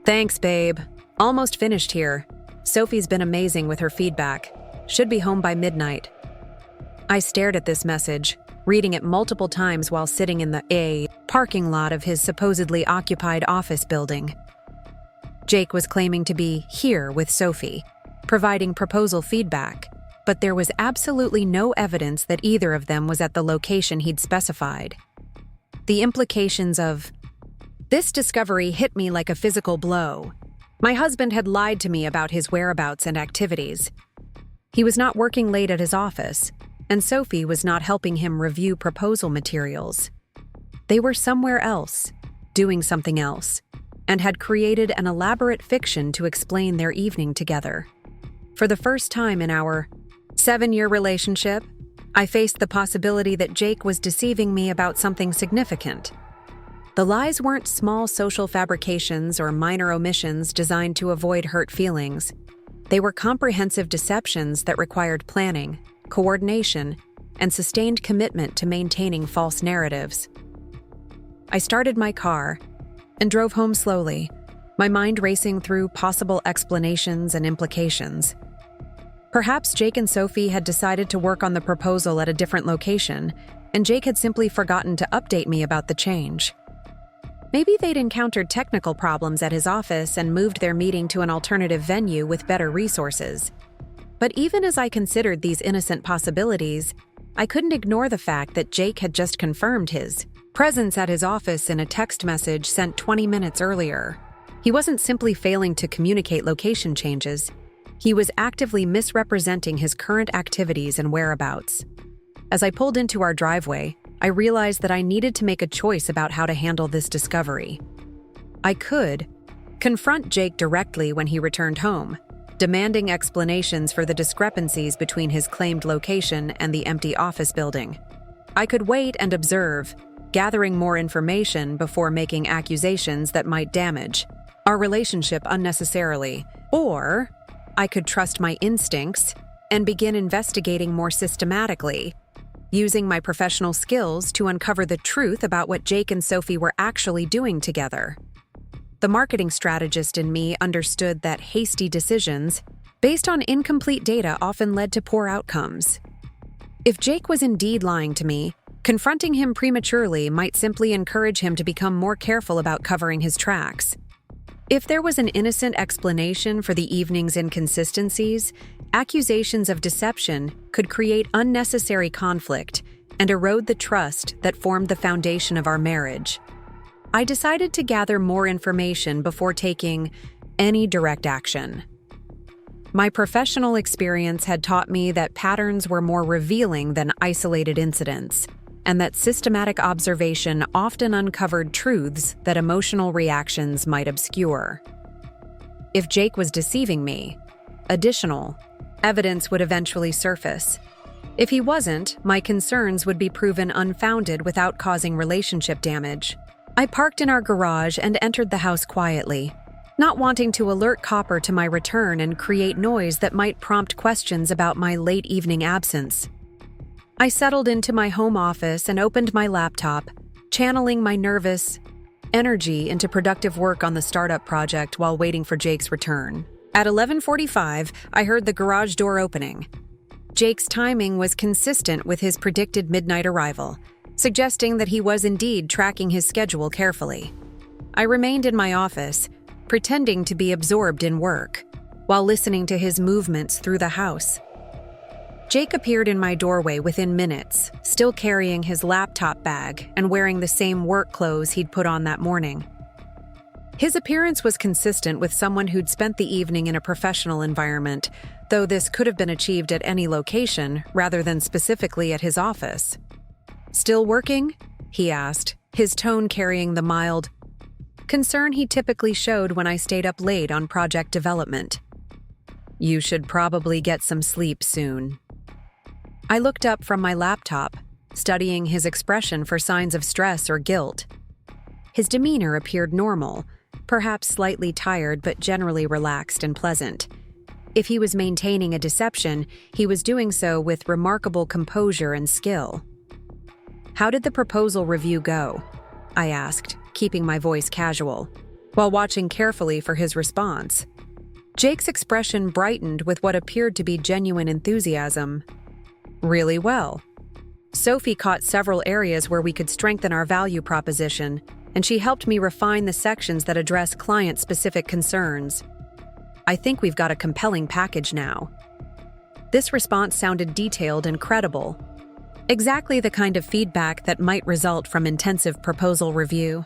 "Thanks, babe. Almost finished here. Sophie's been amazing with her feedback. Should be home by midnight." I stared at this message, reading it multiple times while sitting in the parking lot of his supposedly occupied office building. Jake was claiming to be here with Sophie, providing proposal feedback, but there was absolutely no evidence that either of them was at the location he'd specified. The implications of this discovery hit me like a physical blow. My husband had lied to me about his whereabouts and activities. He was not working late at his office, and Sophie was not helping him review proposal materials. They were somewhere else, doing something else, and had created an elaborate fiction to explain their evening together. For the first time in our 7-year relationship, I faced the possibility that Jake was deceiving me about something significant. The lies weren't small social fabrications or minor omissions designed to avoid hurt feelings. They were comprehensive deceptions that required planning, coordination, and sustained commitment to maintaining false narratives. I started my car and drove home slowly, my mind racing through possible explanations and implications. Perhaps Jake and Sophie had decided to work on the proposal at a different location, and Jake had simply forgotten to update me about the change. Maybe they'd encountered technical problems at his office and moved their meeting to an alternative venue with better resources. But even as I considered these innocent possibilities, I couldn't ignore the fact that Jake had just confirmed his presence at his office in a text message sent 20 minutes earlier. He wasn't simply failing to communicate location changes. He was actively misrepresenting his current activities and whereabouts. As I pulled into our driveway, I realized that I needed to make a choice about how to handle this discovery. I could confront Jake directly when he returned home, demanding explanations for the discrepancies between his claimed location and the empty office building. I could wait and observe, gathering more information before making accusations that might damage our relationship unnecessarily, or I could trust my instincts and begin investigating more systematically, using my professional skills to uncover the truth about what Jake and Sophie were actually doing together. The marketing strategist in me understood that hasty decisions, based on incomplete data, often led to poor outcomes. If Jake was indeed lying to me, confronting him prematurely might simply encourage him to become more careful about covering his tracks. If there was an innocent explanation for the evening's inconsistencies, accusations of deception could create unnecessary conflict and erode the trust that formed the foundation of our marriage. I decided to gather more information before taking any direct action. My professional experience had taught me that patterns were more revealing than isolated incidents, and that systematic observation often uncovered truths that emotional reactions might obscure. If Jake was deceiving me, additional evidence would eventually surface. If he wasn't, my concerns would be proven unfounded without causing relationship damage. I parked in our garage and entered the house quietly, not wanting to alert Copper to my return and create noise that might prompt questions about my late evening absence. I settled into my home office and opened my laptop, channeling my nervous energy into productive work on the startup project while waiting for Jake's return. At 11:45, I heard the garage door opening. Jake's timing was consistent with his predicted midnight arrival, suggesting that he was indeed tracking his schedule carefully. I remained in my office, pretending to be absorbed in work, while listening to his movements through the house. Jake appeared in my doorway within minutes, still carrying his laptop bag and wearing the same work clothes he'd put on that morning. His appearance was consistent with someone who'd spent the evening in a professional environment, though this could have been achieved at any location rather than specifically at his office. "Still working?" he asked, his tone carrying the mild concern he typically showed when I stayed up late on project development. "You should probably get some sleep soon." I looked up from my laptop, studying his expression for signs of stress or guilt. His demeanor appeared normal, perhaps slightly tired but generally relaxed and pleasant. If he was maintaining a deception, he was doing so with remarkable composure and skill. "How did the proposal review go?" I asked, keeping my voice casual, while watching carefully for his response. Jake's expression brightened with what appeared to be genuine enthusiasm. "Really well. Sophie caught several areas where we could strengthen our value proposition, and she helped me refine the sections that address client-specific concerns. I think we've got a compelling package now." This response sounded detailed and credible, exactly the kind of feedback that might result from intensive proposal review.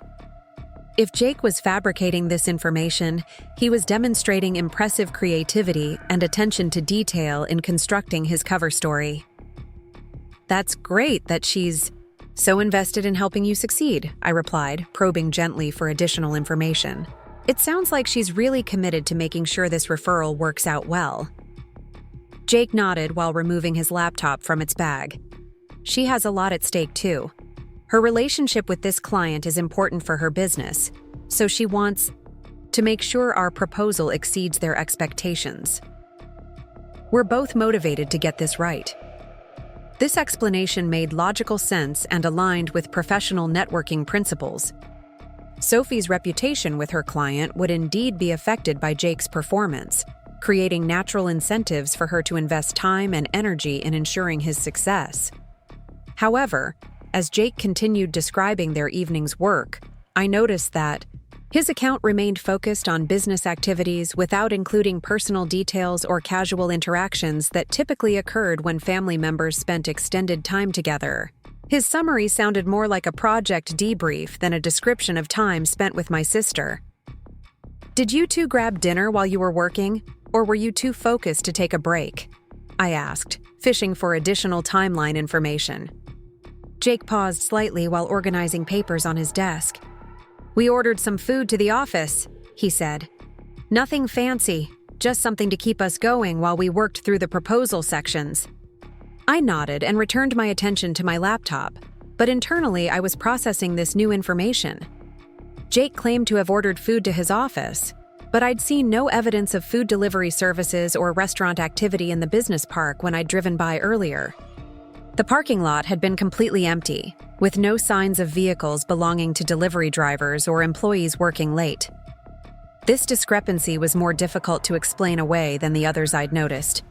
If Jake was fabricating this information, he was demonstrating impressive creativity and attention to detail in constructing his cover story. "That's great that she's so invested in helping you succeed," I replied, probing gently for additional information. "It sounds like she's really committed to making sure this referral works out well." Jake nodded while removing his laptop from its bag. "She has a lot at stake, too. Her relationship with this client is important for her business, so she wants to make sure our proposal exceeds their expectations. We're both motivated to get this right." This explanation made logical sense and aligned with professional networking principles. Sophie's reputation with her client would indeed be affected by Jake's performance, creating natural incentives for her to invest time and energy in ensuring his success. However, as Jake continued describing their evening's work, I noticed that his account remained focused on business activities without including personal details or casual interactions that typically occurred when family members spent extended time together. His summary sounded more like a project debrief than a description of time spent with my sister. "Did you two grab dinner while you were working, or were you too focused to take a break?" I asked, fishing for additional timeline information. Jake paused slightly while organizing papers on his desk. "We ordered some food to the office," he said. "Nothing fancy, just something to keep us going while we worked through the proposal sections." I nodded and returned my attention to my laptop, but internally I was processing this new information. Jake claimed to have ordered food to his office, but I'd seen no evidence of food delivery services or restaurant activity in the business park when I'd driven by earlier. The parking lot had been completely empty, with no signs of vehicles belonging to delivery drivers or employees working late. This discrepancy was more difficult to explain away than the others I'd noticed.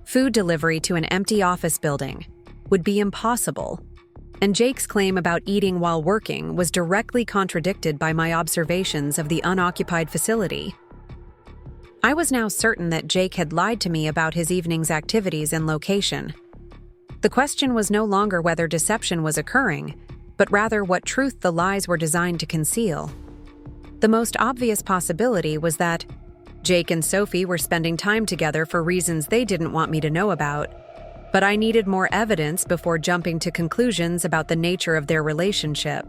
Food delivery to an empty office building would be impossible, and Jake's claim about eating while working was directly contradicted by my observations of the unoccupied facility. I was now certain that Jake had lied to me about his evening's activities and location. The question was no longer whether deception was occurring, but rather what truth the lies were designed to conceal. The most obvious possibility was that Jake and Sophie were spending time together for reasons they didn't want me to know about, but I needed more evidence before jumping to conclusions about the nature of their relationship.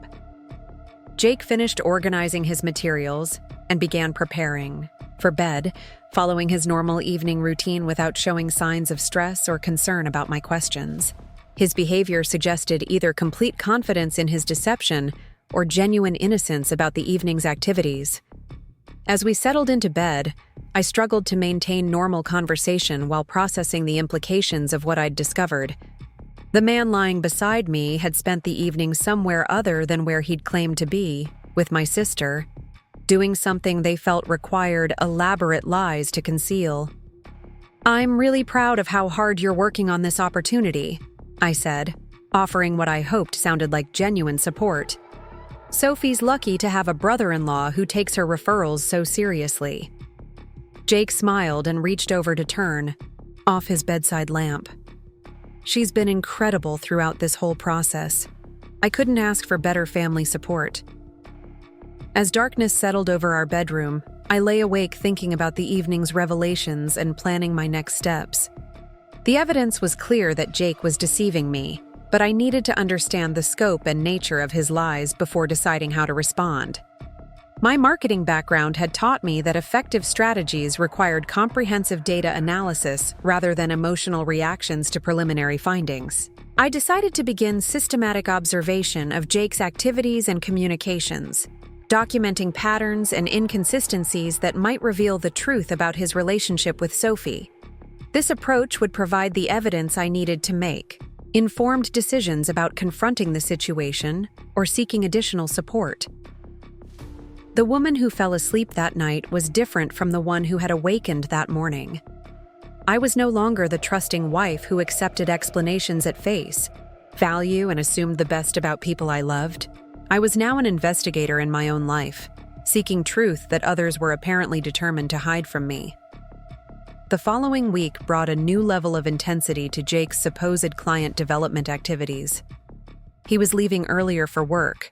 Jake finished organizing his materials and began preparing for bed, following his normal evening routine without showing signs of stress or concern about my questions. His behavior suggested either complete confidence in his deception or genuine innocence about the evening's activities. As we settled into bed, I struggled to maintain normal conversation while processing the implications of what I'd discovered. The man lying beside me had spent the evening somewhere other than where he'd claimed to be, with my sister, doing something they felt required elaborate lies to conceal. "I'm really proud of how hard you're working on this opportunity," I said, offering what I hoped sounded like genuine support. "Sophie's lucky to have a brother-in-law who takes her referrals so seriously." Jake smiled and reached over to turn off his bedside lamp. "She's been incredible throughout this whole process. I couldn't ask for better family support." As darkness settled over our bedroom, I lay awake thinking about the evening's revelations and planning my next steps. The evidence was clear that Jake was deceiving me, but I needed to understand the scope and nature of his lies before deciding how to respond. My marketing background had taught me that effective strategies required comprehensive data analysis rather than emotional reactions to preliminary findings. I decided to begin systematic observation of Jake's activities and communications, documenting patterns and inconsistencies that might reveal the truth about his relationship with Sophie. This approach would provide the evidence I needed to make informed decisions about confronting the situation or seeking additional support. The woman who fell asleep that night was different from the one who had awakened that morning. I was no longer the trusting wife who accepted explanations at face value and assumed the best about people I loved. I was now an investigator in my own life, seeking truth that others were apparently determined to hide from me. The following week brought a new level of intensity to Jake's supposed client development activities. He was leaving earlier for work,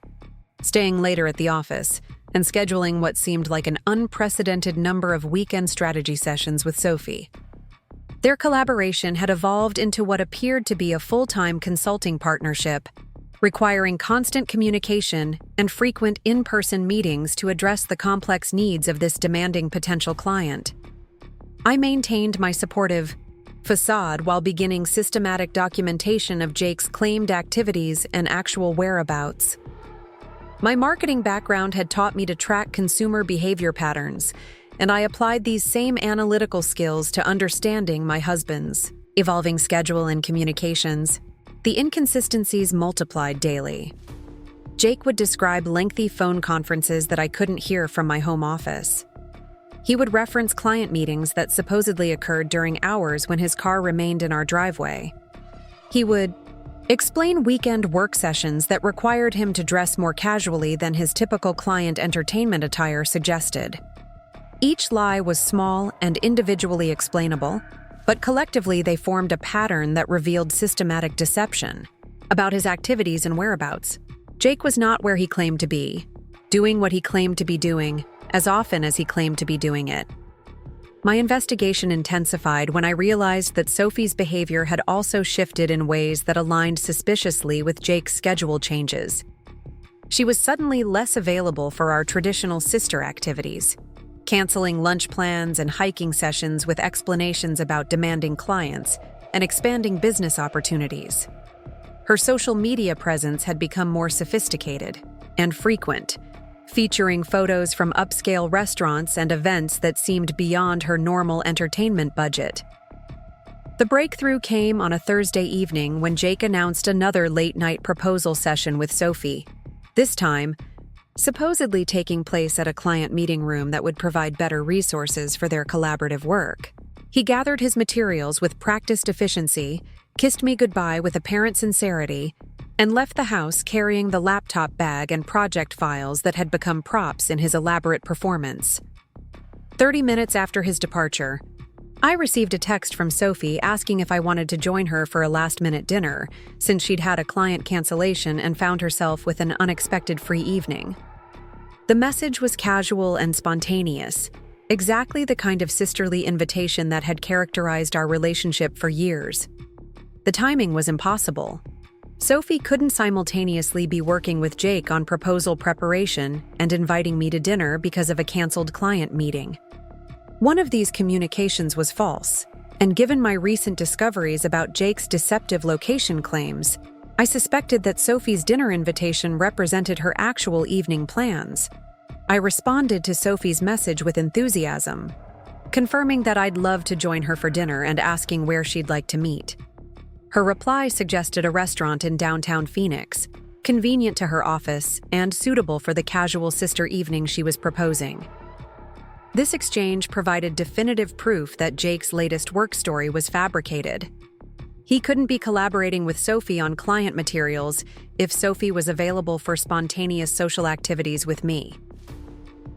staying later at the office, and scheduling what seemed like an unprecedented number of weekend strategy sessions with Sophie. Their collaboration had evolved into what appeared to be a full-time consulting partnership, requiring constant communication and frequent in-person meetings to address the complex needs of this demanding potential client. I maintained my supportive facade while beginning systematic documentation of Jake's claimed activities and actual whereabouts. My marketing background had taught me to track consumer behavior patterns, and I applied these same analytical skills to understanding my husband's evolving schedule and communications. The inconsistencies multiplied daily. Jake would describe lengthy phone conferences that I couldn't hear from my home office. He would reference client meetings that supposedly occurred during hours when his car remained in our driveway. He would explain weekend work sessions that required him to dress more casually than his typical client entertainment attire suggested. Each lie was small and individually explainable, but collectively they formed a pattern that revealed systematic deception about his activities and whereabouts. Jake was not where he claimed to be, doing what he claimed to be doing as often as he claimed to be doing it. My investigation intensified when I realized that Sophie's behavior had also shifted in ways that aligned suspiciously with Jake's schedule changes. She was suddenly less available for our traditional sister activities, canceling lunch plans and hiking sessions with explanations about demanding clients and expanding business opportunities. Her social media presence had become more sophisticated and frequent, featuring photos from upscale restaurants and events that seemed beyond her normal entertainment budget. The breakthrough came on a Thursday evening when Jake announced another late-night proposal session with Sophie, this time supposedly taking place at a client meeting room that would provide better resources for their collaborative work. He gathered his materials with practiced efficiency, kissed me goodbye with apparent sincerity, and left the house carrying the laptop bag and project files that had become props in his elaborate performance. 30 minutes after his departure, I received a text from Sophie asking if I wanted to join her for a last-minute dinner, since she'd had a client cancellation and found herself with an unexpected free evening. The message was casual and spontaneous, exactly the kind of sisterly invitation that had characterized our relationship for years. The timing was impossible. Sophie couldn't simultaneously be working with Jake on proposal preparation and inviting me to dinner because of a canceled client meeting. One of these communications was false, and given my recent discoveries about Jake's deceptive location claims, I suspected that Sophie's dinner invitation represented her actual evening plans. I responded to Sophie's message with enthusiasm, confirming that I'd love to join her for dinner and asking where she'd like to meet. Her reply suggested a restaurant in downtown Phoenix, convenient to her office and suitable for the casual sister evening she was proposing. This exchange provided definitive proof that Jake's latest work story was fabricated. He couldn't be collaborating with Sophie on client materials if Sophie was available for spontaneous social activities with me.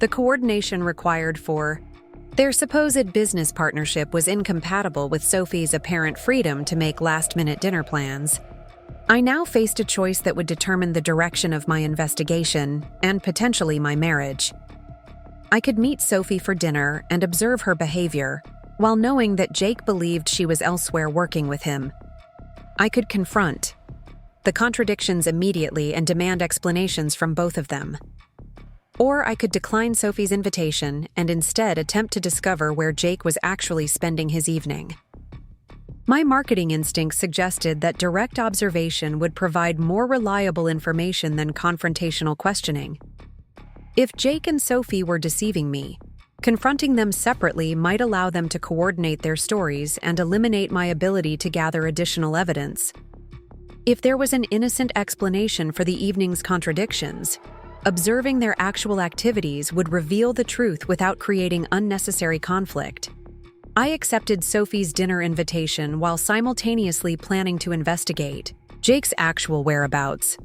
The coordination required for their supposed business partnership was incompatible with Sophie's apparent freedom to make last-minute dinner plans. I now faced a choice that would determine the direction of my investigation and potentially my marriage. I could meet Sophie for dinner and observe her behavior, while knowing that Jake believed she was elsewhere working with him. I could confront, the contradictions immediately and demand explanations from both of them. Or I could decline Sophie's invitation and instead attempt to discover where Jake was actually spending his evening. My marketing instinct suggested that direct observation would provide more reliable information than confrontational questioning. If Jake and Sophie were deceiving me, confronting them separately might allow them to coordinate their stories and eliminate my ability to gather additional evidence. If there was an innocent explanation for the evening's contradictions, observing their actual activities would reveal the truth without creating unnecessary conflict. I accepted Sophie's dinner invitation while simultaneously planning to investigate Jake's actual whereabouts.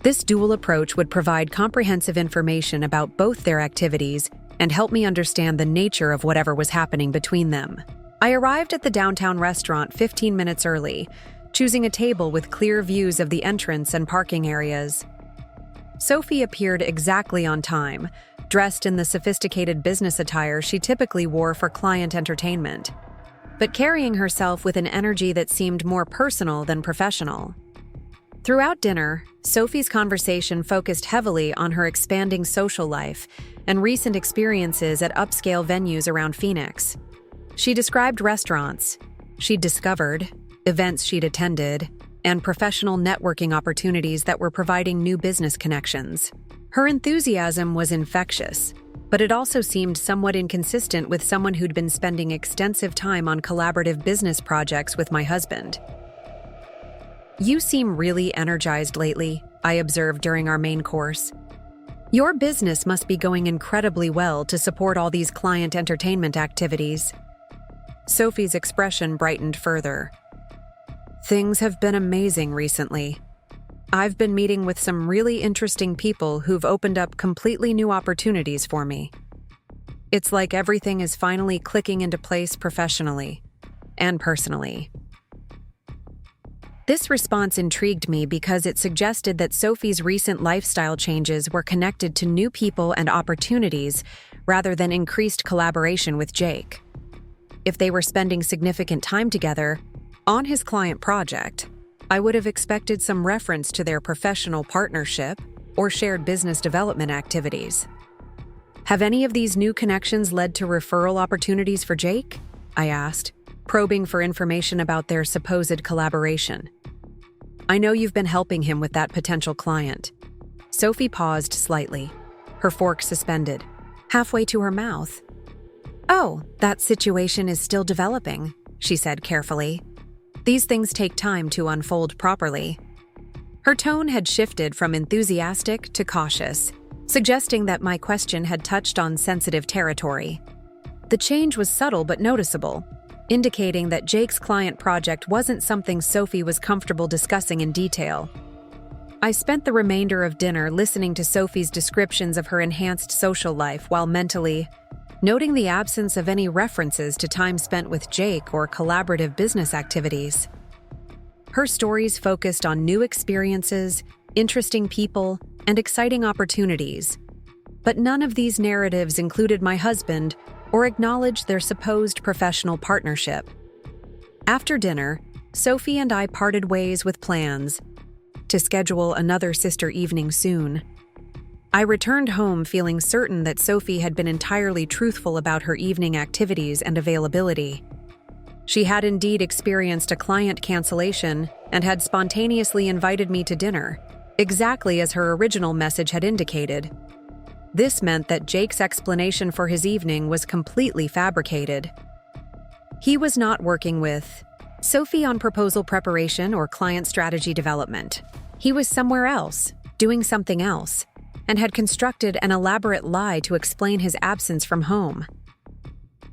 This dual approach would provide comprehensive information about both their activities and help me understand the nature of whatever was happening between them. I arrived at the downtown restaurant 15 minutes early, choosing a table with clear views of the entrance and parking areas. Sophie appeared exactly on time, dressed in the sophisticated business attire she typically wore for client entertainment, but carrying herself with an energy that seemed more personal than professional. Throughout dinner, Sophie's conversation focused heavily on her expanding social life and recent experiences at upscale venues around Phoenix. She described restaurants she'd discovered, events she'd attended, and professional networking opportunities that were providing new business connections. Her enthusiasm was infectious, but it also seemed somewhat inconsistent with someone who'd been spending extensive time on collaborative business projects with my husband. "You seem really energized lately," I observed during our main course. "Your business must be going incredibly well to support all these client entertainment activities." Sophie's expression brightened further. "Things have been amazing recently. I've been meeting with some really interesting people who've opened up completely new opportunities for me. It's like everything is finally clicking into place professionally and personally." This response intrigued me because it suggested that Sophie's recent lifestyle changes were connected to new people and opportunities rather than increased collaboration with Jake. If they were spending significant time together on his client project, I would have expected some reference to their professional partnership or shared business development activities. "Have any of these new connections led to referral opportunities for Jake?" I asked, probing for information about their supposed collaboration. "I know you've been helping him with that potential client." Sophie paused slightly, her fork suspended, halfway to her mouth. "Oh, that situation is still developing," she said carefully. "These things take time to unfold properly." Her tone had shifted from enthusiastic to cautious, suggesting that my question had touched on sensitive territory. The change was subtle but noticeable, indicating that Jake's client project wasn't something Sophie was comfortable discussing in detail. I spent the remainder of dinner listening to Sophie's descriptions of her enhanced social life while mentally noting the absence of any references to time spent with Jake or collaborative business activities. Her stories focused on new experiences, interesting people, and exciting opportunities, but none of these narratives included my husband or acknowledged their supposed professional partnership. After dinner, Sophie and I parted ways with plans to schedule another sister evening soon. I returned home feeling certain that Sophie had been entirely truthful about her evening activities and availability. She had indeed experienced a client cancellation and had spontaneously invited me to dinner, exactly as her original message had indicated. This meant that Jake's explanation for his evening was completely fabricated. He was not working with Sophie on proposal preparation or client strategy development. He was somewhere else, doing something else, and had constructed an elaborate lie to explain his absence from home.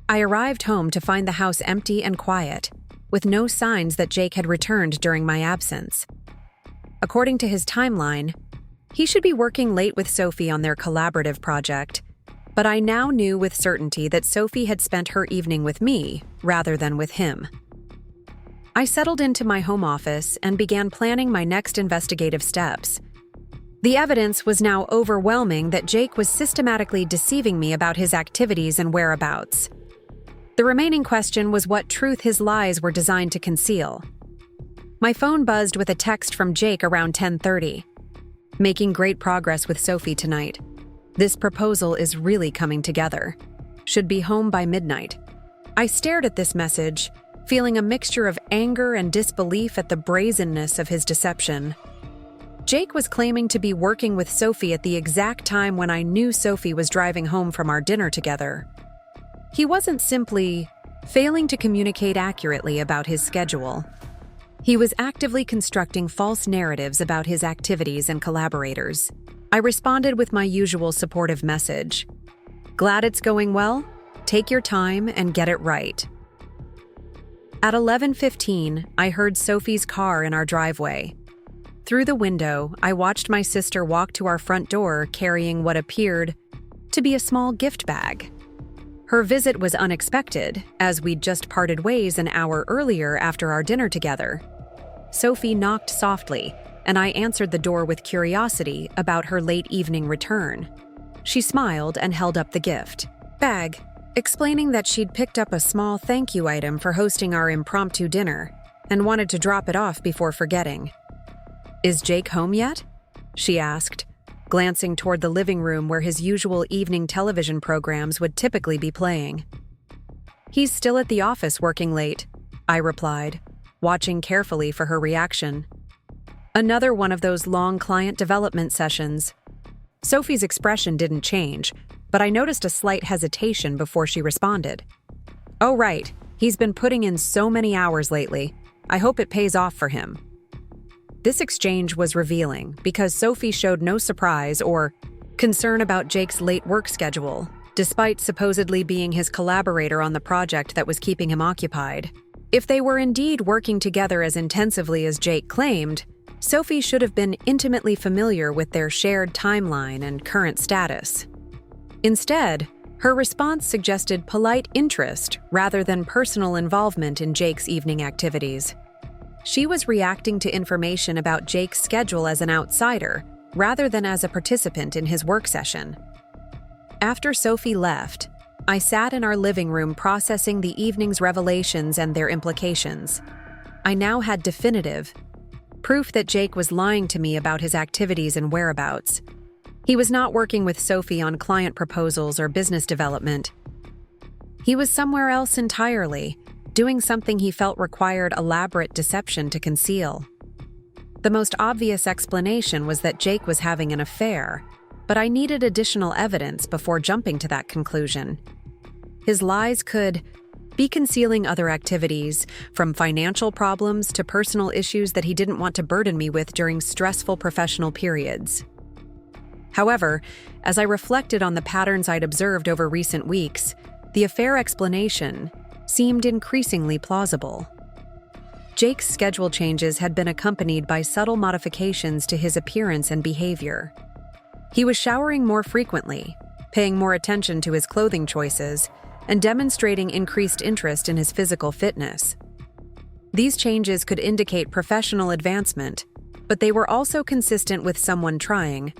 I arrived home to find the house empty and quiet, with no signs that Jake had returned during my absence. According to his timeline, he should be working late with Sophie on their collaborative project, but I now knew with certainty that Sophie had spent her evening with me rather than with him. I settled into my home office and began planning my next investigative steps. The evidence was now overwhelming that Jake was systematically deceiving me about his activities and whereabouts. The remaining question was what truth his lies were designed to conceal. My phone buzzed with a text from Jake around 10:30. Making great progress with Sophie tonight. This proposal is really coming together. Should be home by midnight. I stared at this message, feeling a mixture of anger and disbelief at the brazenness of his deception. Jake was claiming to be working with Sophie at the exact time when I knew Sophie was driving home from our dinner together. He wasn't simply failing to communicate accurately about his schedule. He was actively constructing false narratives about his activities and collaborators. I responded with my usual supportive message. Glad it's going well? Take your time and get it right. At 11:15, I heard Sophie's car in our driveway. Through the window, I watched my sister walk to our front door carrying what appeared to be a small gift bag. Her visit was unexpected, as we'd just parted ways an hour earlier after our dinner together. Sophie knocked softly, and I answered the door with curiosity about her late evening return. She smiled and held up the gift bag, explaining that she'd picked up a small thank you item for hosting our impromptu dinner and wanted to drop it off before forgetting. Is Jake home yet? She asked, glancing toward the living room where his usual evening television programs would typically be playing. He's still at the office working late, I replied, watching carefully for her reaction. Another one of those long client development sessions. Sophie's expression didn't change, but I noticed a slight hesitation before she responded. Oh right, he's been putting in so many hours lately. I hope it pays off for him. This exchange was revealing because Sophie showed no surprise or concern about Jake's late work schedule, despite supposedly being his collaborator on the project that was keeping him occupied. If they were indeed working together as intensively as Jake claimed, Sophie should have been intimately familiar with their shared timeline and current status. Instead, her response suggested polite interest rather than personal involvement in Jake's evening activities. She was reacting to information about Jake's schedule as an outsider, rather than as a participant in his work session. After Sophie left, I sat in our living room processing the evening's revelations and their implications. I now had definitive proof that Jake was lying to me about his activities and whereabouts. He was not working with Sophie on client proposals or business development. He was somewhere else entirely, doing something he felt required elaborate deception to conceal. The most obvious explanation was that Jake was having an affair, but I needed additional evidence before jumping to that conclusion. His lies could be concealing other activities, from financial problems to personal issues that he didn't want to burden me with during stressful professional periods. However, as I reflected on the patterns I'd observed over recent weeks, the affair explanation seemed increasingly plausible. Jake's schedule changes had been accompanied by subtle modifications to his appearance and behavior. He was showering more frequently, paying more attention to his clothing choices, and demonstrating increased interest in his physical fitness. These changes could indicate professional advancement, but they were also consistent with someone trying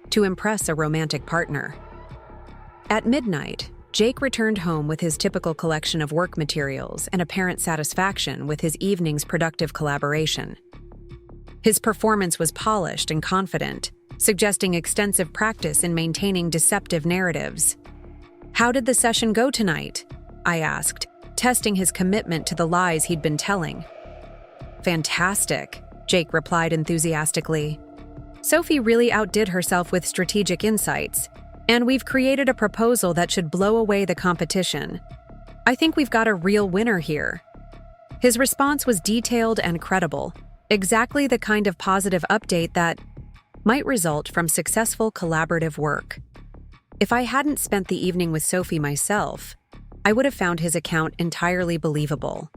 to impress a romantic partner. At midnight, Jake returned home with his typical collection of work materials and apparent satisfaction with his evening's productive collaboration. His performance was polished and confident, suggesting extensive practice in maintaining deceptive narratives. How did the session go tonight? I asked, testing his commitment to the lies he'd been telling. Fantastic, Jake replied enthusiastically. Sophie really outdid herself with strategic insights, and we've created a proposal that should blow away the competition. I think we've got a real winner here. His response was detailed and credible, exactly the kind of positive update that might result from successful collaborative work. If I hadn't spent the evening with Sophie myself, I would have found his account entirely believable.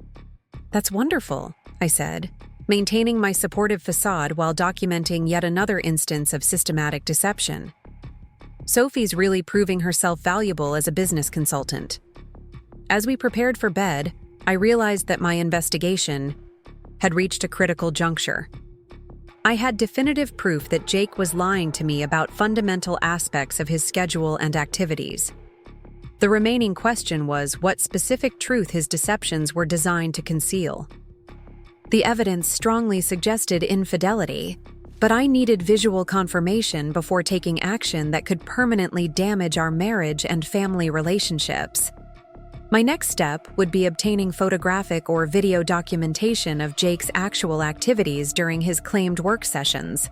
That's wonderful, I said, maintaining my supportive facade while documenting yet another instance of systematic deception. Sophie's really proving herself valuable as a business consultant. As we prepared for bed, I realized that my investigation had reached a critical juncture. I had definitive proof that Jake was lying to me about fundamental aspects of his schedule and activities. The remaining question was what specific truth his deceptions were designed to conceal. The evidence strongly suggested infidelity, but I needed visual confirmation before taking action that could permanently damage our marriage and family relationships. My next step would be obtaining photographic or video documentation of Jake's actual activities during his claimed work sessions.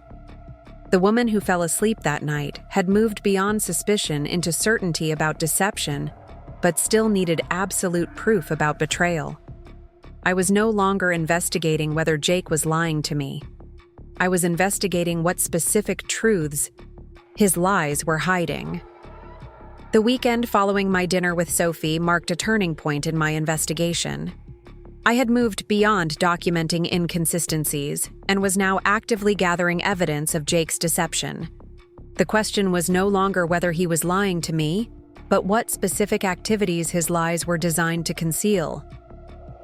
The woman who fell asleep that night had moved beyond suspicion into certainty about deception, but still needed absolute proof about betrayal. I was no longer investigating whether Jake was lying to me. I was investigating what specific truths his lies were hiding. The weekend following my dinner with Sophie marked a turning point in my investigation. I had moved beyond documenting inconsistencies and was now actively gathering evidence of Jake's deception. The question was no longer whether he was lying to me, but what specific activities his lies were designed to conceal.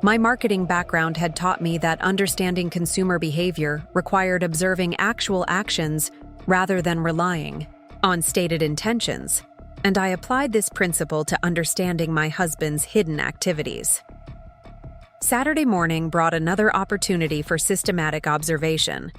My marketing background had taught me that understanding consumer behavior required observing actual actions rather than relying on stated intentions, and I applied this principle to understanding my husband's hidden activities. Saturday morning brought another opportunity for systematic observation.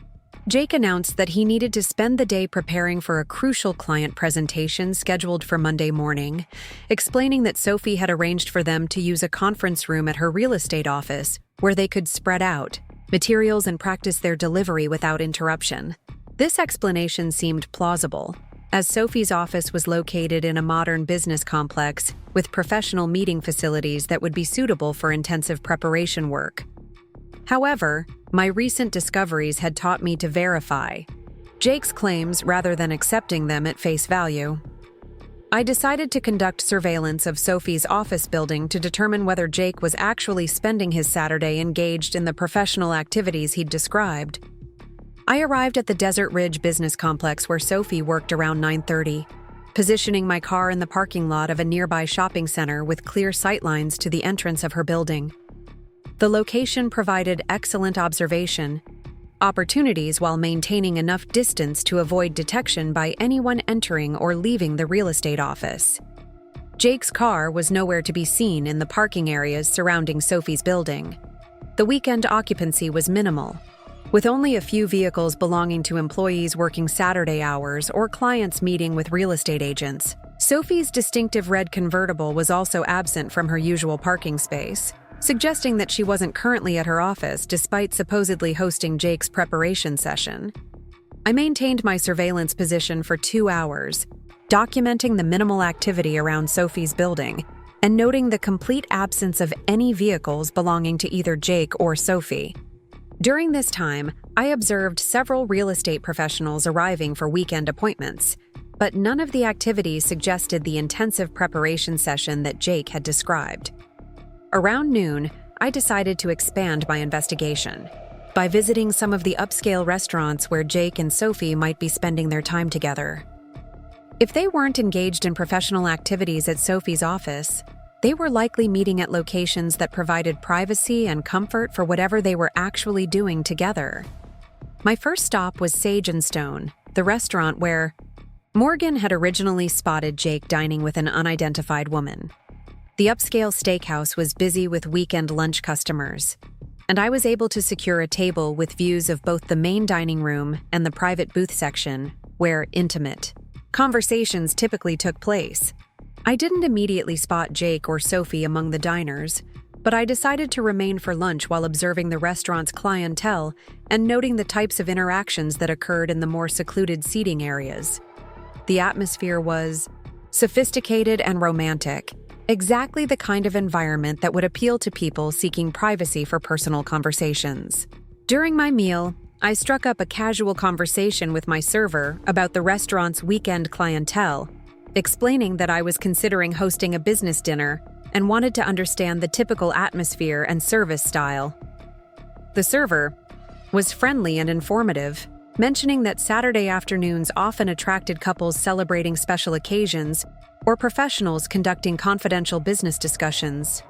Jake announced that he needed to spend the day preparing for a crucial client presentation scheduled for Monday morning, explaining that Sophie had arranged for them to use a conference room at her real estate office where they could spread out materials and practice their delivery without interruption. This explanation seemed plausible, as Sophie's office was located in a modern business complex with professional meeting facilities that would be suitable for intensive preparation work. However, my recent discoveries had taught me to verify Jake's claims rather than accepting them at face value. I decided to conduct surveillance of Sophie's office building to determine whether Jake was actually spending his Saturday engaged in the professional activities he'd described. I arrived at the Desert Ridge business complex where Sophie worked around 9:30, positioning my car in the parking lot of a nearby shopping center with clear sightlines to the entrance of her building. The location provided excellent observation opportunities while maintaining enough distance to avoid detection by anyone entering or leaving the real estate office. Jake's car was nowhere to be seen in the parking areas surrounding Sophie's building. The weekend occupancy was minimal, with only a few vehicles belonging to employees working Saturday hours or clients meeting with real estate agents. Sophie's distinctive red convertible was also absent from her usual parking space, suggesting that she wasn't currently at her office despite supposedly hosting Jake's preparation session. I maintained my surveillance position for 2 hours, documenting the minimal activity around Sophie's building and noting the complete absence of any vehicles belonging to either Jake or Sophie. During this time, I observed several real estate professionals arriving for weekend appointments, but none of the activities suggested the intensive preparation session that Jake had described. Around noon, I decided to expand my investigation by visiting some of the upscale restaurants where Jake and Sophie might be spending their time together. If they weren't engaged in professional activities at Sophie's office, they were likely meeting at locations that provided privacy and comfort for whatever they were actually doing together. My first stop was Sage and Stone, the restaurant where Morgan had originally spotted Jake dining with an unidentified woman. The upscale steakhouse was busy with weekend lunch customers, and I was able to secure a table with views of both the main dining room and the private booth section, where intimate conversations typically took place. I didn't immediately spot Jake or Sophie among the diners, but I decided to remain for lunch while observing the restaurant's clientele and noting the types of interactions that occurred in the more secluded seating areas. The atmosphere was sophisticated and romantic, exactly the kind of environment that would appeal to people seeking privacy for personal conversations. During my meal, I struck up a casual conversation with my server about the restaurant's weekend clientele, explaining that I was considering hosting a business dinner and wanted to understand the typical atmosphere and service style. The server was friendly and informative, mentioning that Saturday afternoons often attracted couples celebrating special occasions or professionals conducting confidential business discussions.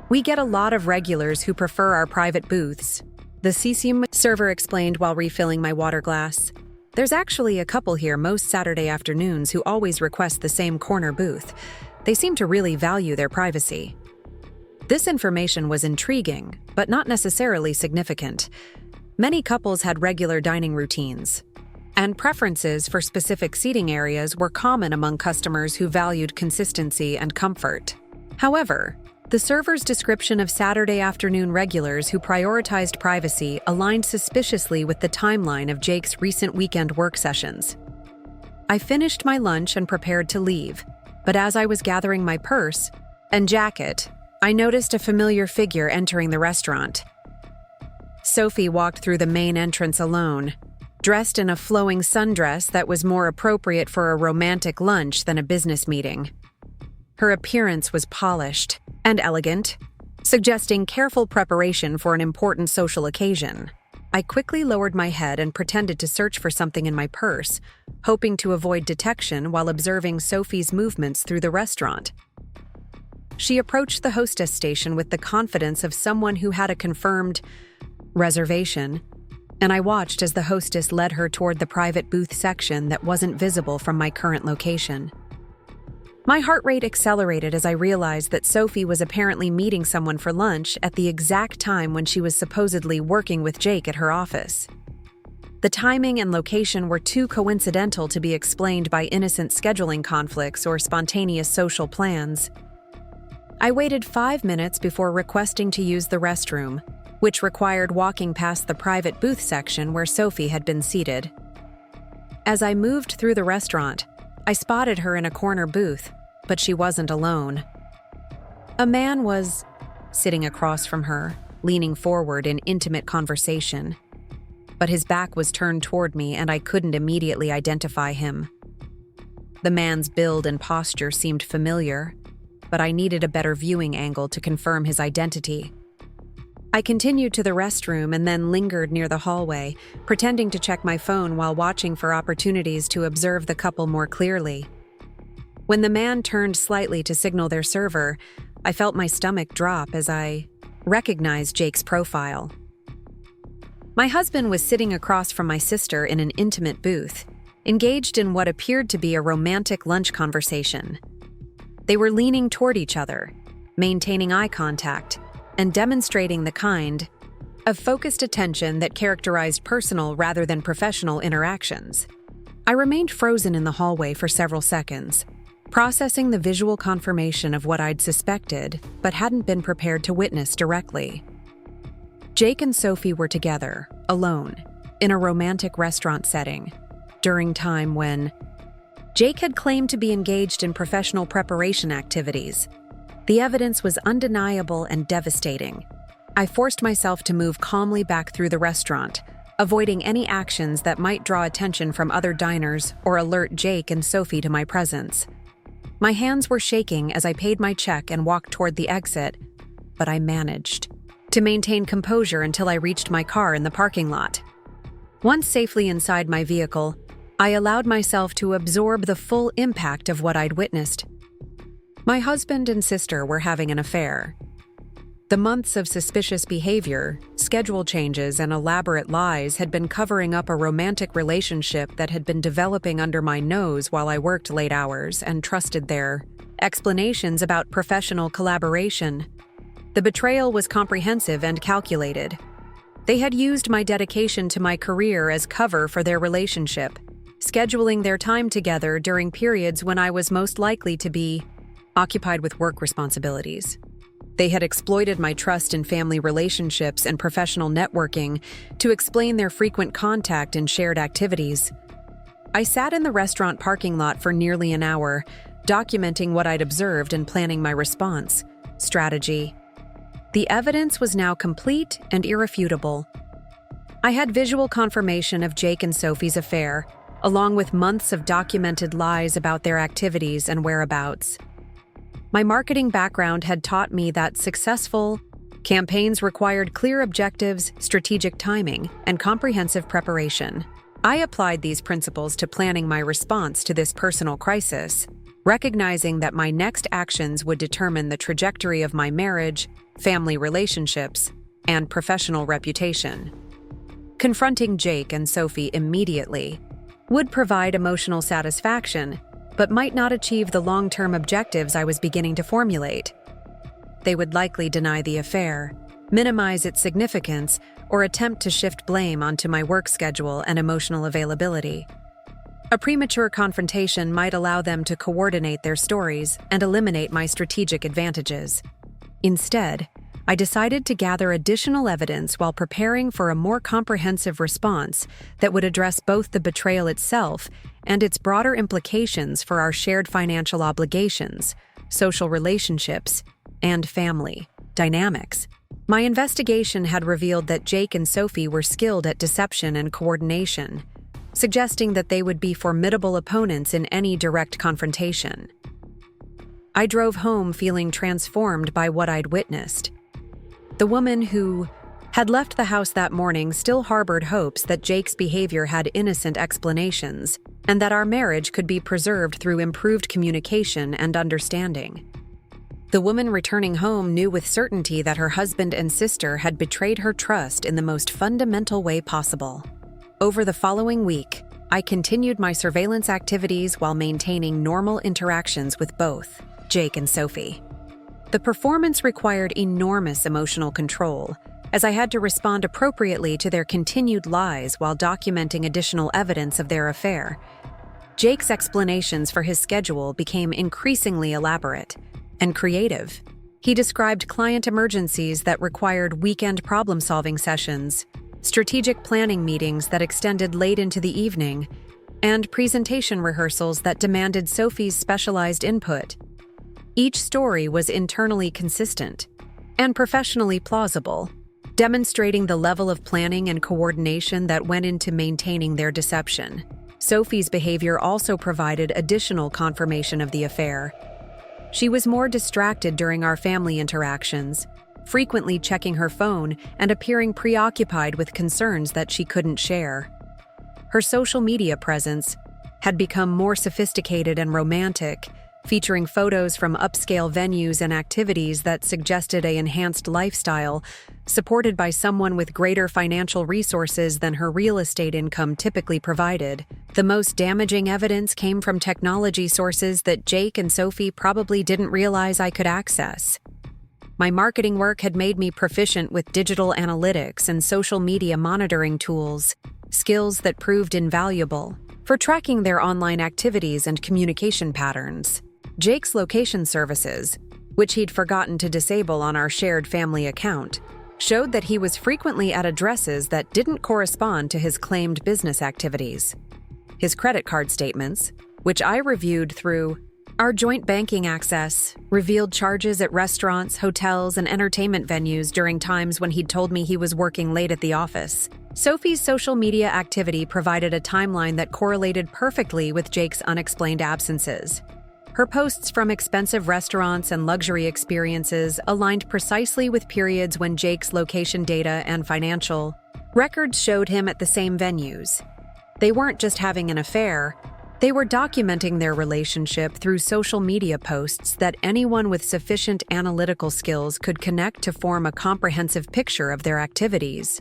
"We get a lot of regulars who prefer our private booths," the CCM server explained while refilling my water glass. "There's actually a couple here most Saturday afternoons who always request the same corner booth. They seem to really value their privacy." This information was intriguing, but not necessarily significant. Many couples had regular dining routines, and preferences for specific seating areas were common among customers who valued consistency and comfort. However, the server's description of Saturday afternoon regulars who prioritized privacy aligned suspiciously with the timeline of Jake's recent weekend work sessions. I finished my lunch and prepared to leave, but as I was gathering my purse and jacket, I noticed a familiar figure entering the restaurant. Sophie walked through the main entrance alone, dressed in a flowing sundress that was more appropriate for a romantic lunch than a business meeting. Her appearance was polished and elegant, suggesting careful preparation for an important social occasion. I quickly lowered my head and pretended to search for something in my purse, hoping to avoid detection while observing Sophie's movements through the restaurant. She approached the hostess station with the confidence of someone who had a confirmed reservation, and I watched as the hostess led her toward the private booth section that wasn't visible from my current location. My heart rate accelerated as I realized that Sophie was apparently meeting someone for lunch at the exact time when she was supposedly working with Jake at her office. The timing and location were too coincidental to be explained by innocent scheduling conflicts or spontaneous social plans. I waited 5 minutes before requesting to use the restroom, which required walking past the private booth section where Sophie had been seated. As I moved through the restaurant, I spotted her in a corner booth, but she wasn't alone. A man was sitting across from her, leaning forward in intimate conversation. But his back was turned toward me and I couldn't immediately identify him. The man's build and posture seemed familiar, but I needed a better viewing angle to confirm his identity. I continued to the restroom and then lingered near the hallway, pretending to check my phone while watching for opportunities to observe the couple more clearly. When the man turned slightly to signal their server, I felt my stomach drop as I recognized Jake's profile. My husband was sitting across from my sister in an intimate booth, engaged in what appeared to be a romantic lunch conversation. They were leaning toward each other, maintaining eye contact, and demonstrating the kind of focused attention that characterized personal rather than professional interactions. I remained frozen in the hallway for several seconds, processing the visual confirmation of what I'd suspected but hadn't been prepared to witness directly. Jake and Sophie were together, alone, in a romantic restaurant setting, during time when Jake had claimed to be engaged in professional preparation activities. The evidence was undeniable and devastating. I forced myself to move calmly back through the restaurant, avoiding any actions that might draw attention from other diners or alert Jake and Sophie to my presence. My hands were shaking as I paid my check and walked toward the exit, but I managed to maintain composure until I reached my car in the parking lot. Once safely inside my vehicle, I allowed myself to absorb the full impact of what I'd witnessed. My husband and sister were having an affair. The months of suspicious behavior, schedule changes, and elaborate lies had been covering up a romantic relationship that had been developing under my nose while I worked late hours and trusted their explanations about professional collaboration. The betrayal was comprehensive and calculated. They had used my dedication to my career as cover for their relationship, scheduling their time together during periods when I was most likely to be occupied with work responsibilities. They had exploited my trust in family relationships and professional networking to explain their frequent contact and shared activities. I sat in the restaurant parking lot for nearly an hour, documenting what I'd observed and planning my response strategy. The evidence was now complete and irrefutable. I had visual confirmation of Jake and Sophie's affair, along with months of documented lies about their activities and whereabouts. My marketing background had taught me that successful campaigns required clear objectives, strategic timing, and comprehensive preparation. I applied these principles to planning my response to this personal crisis, recognizing that my next actions would determine the trajectory of my marriage, family relationships, and professional reputation. Confronting Jake and Sophie immediately would provide emotional satisfaction, but might not achieve the long-term objectives I was beginning to formulate. they would likely deny the affair, minimize its significance, or attempt to shift blame onto my work schedule and emotional availability. A premature confrontation might allow them to coordinate their stories and eliminate my strategic advantages. Instead, I decided to gather additional evidence while preparing for a more comprehensive response that would address both the betrayal itself and its broader implications for our shared financial obligations, social relationships, and family dynamics. My investigation had revealed that Jake and Sophie were skilled at deception and coordination, suggesting that they would be formidable opponents in any direct confrontation. I drove home feeling transformed by what I'd witnessed. The woman who had left the house that morning still harbored hopes that Jake's behavior had innocent explanations and that our marriage could be preserved through improved communication and understanding. The woman returning home knew with certainty that her husband and sister had betrayed her trust in the most fundamental way possible. Over the following week, I continued my surveillance activities while maintaining normal interactions with both Jake and Sophie. The performance required enormous emotional control, as I had to respond appropriately to their continued lies while documenting additional evidence of their affair. Jake's explanations for his schedule became increasingly elaborate and creative. He described client emergencies that required weekend problem-solving sessions, strategic planning meetings that extended late into the evening, and presentation rehearsals that demanded Sophie's specialized input. Each story was internally consistent and professionally plausible, demonstrating the level of planning and coordination that went into maintaining their deception. Sophie's behavior also provided additional confirmation of the affair. She was more distracted during our family interactions, frequently checking her phone and appearing preoccupied with concerns that she couldn't share. Her social media presence had become more sophisticated and romantic, featuring photos from upscale venues and activities that suggested an enhanced lifestyle, supported by someone with greater financial resources than her real estate income typically provided. The most damaging evidence came from technology sources that Jake and Sophie probably didn't realize I could access. My marketing work had made me proficient with digital analytics and social media monitoring tools, skills that proved invaluable for tracking their online activities and communication patterns. Jake's location services, which he'd forgotten to disable on our shared family account, showed that he was frequently at addresses that didn't correspond to his claimed business activities. His credit card statements, which I reviewed through our joint banking access, revealed charges at restaurants, hotels, and entertainment venues during times when he'd told me he was working late at the office. Sophie's social media activity provided a timeline that correlated perfectly with Jake's unexplained absences. Her posts from expensive restaurants and luxury experiences aligned precisely with periods when Jake's location data and financial records showed him at the same venues. They weren't just having an affair, they were documenting their relationship through social media posts that anyone with sufficient analytical skills could connect to form a comprehensive picture of their activities.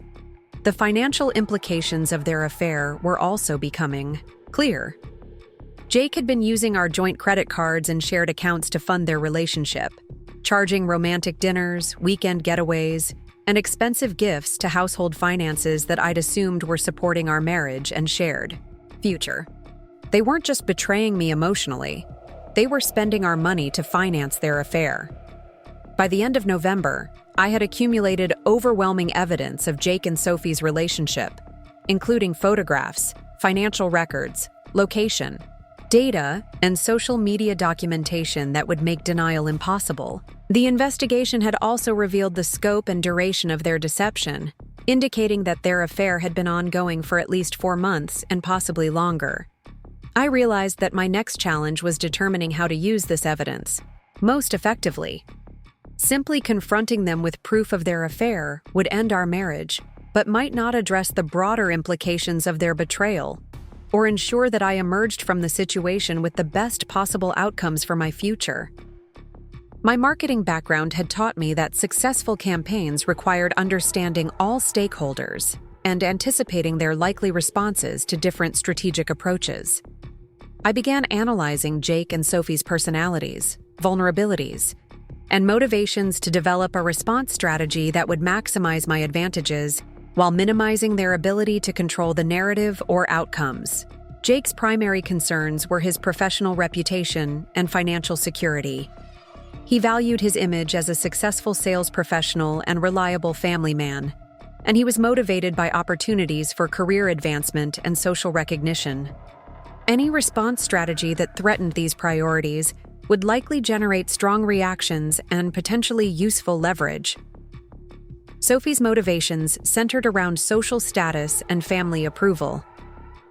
The financial implications of their affair were also becoming clear. Jake had been using our joint credit cards and shared accounts to fund their relationship, charging romantic dinners, weekend getaways, and expensive gifts to household finances that I'd assumed were supporting our marriage and shared future. They weren't just betraying me emotionally, they were spending our money to finance their affair. By the end of November, I had accumulated overwhelming evidence of Jake and Sophie's relationship, including photographs, financial records, location, data, and social media documentation that would make denial impossible. The investigation had also revealed the scope and duration of their deception, indicating that their affair had been ongoing for at least 4 months and possibly longer. I realized that my next challenge was determining how to use this evidence most effectively. Simply confronting them with proof of their affair would end our marriage, but might not address the broader implications of their betrayal, or ensure that I emerged from the situation with the best possible outcomes for my future. My marketing background had taught me that successful campaigns required understanding all stakeholders and anticipating their likely responses to different strategic approaches. I began analyzing Jake and Sophie's personalities, vulnerabilities, and motivations to develop a response strategy that would maximize my advantages while minimizing their ability to control the narrative or outcomes. Jake's primary concerns were his professional reputation and financial security. He valued his image as a successful sales professional and reliable family man, and he was motivated by opportunities for career advancement and social recognition. Any response strategy that threatened these priorities would likely generate strong reactions and potentially useful leverage. Sophie's motivations centered around social status and family approval.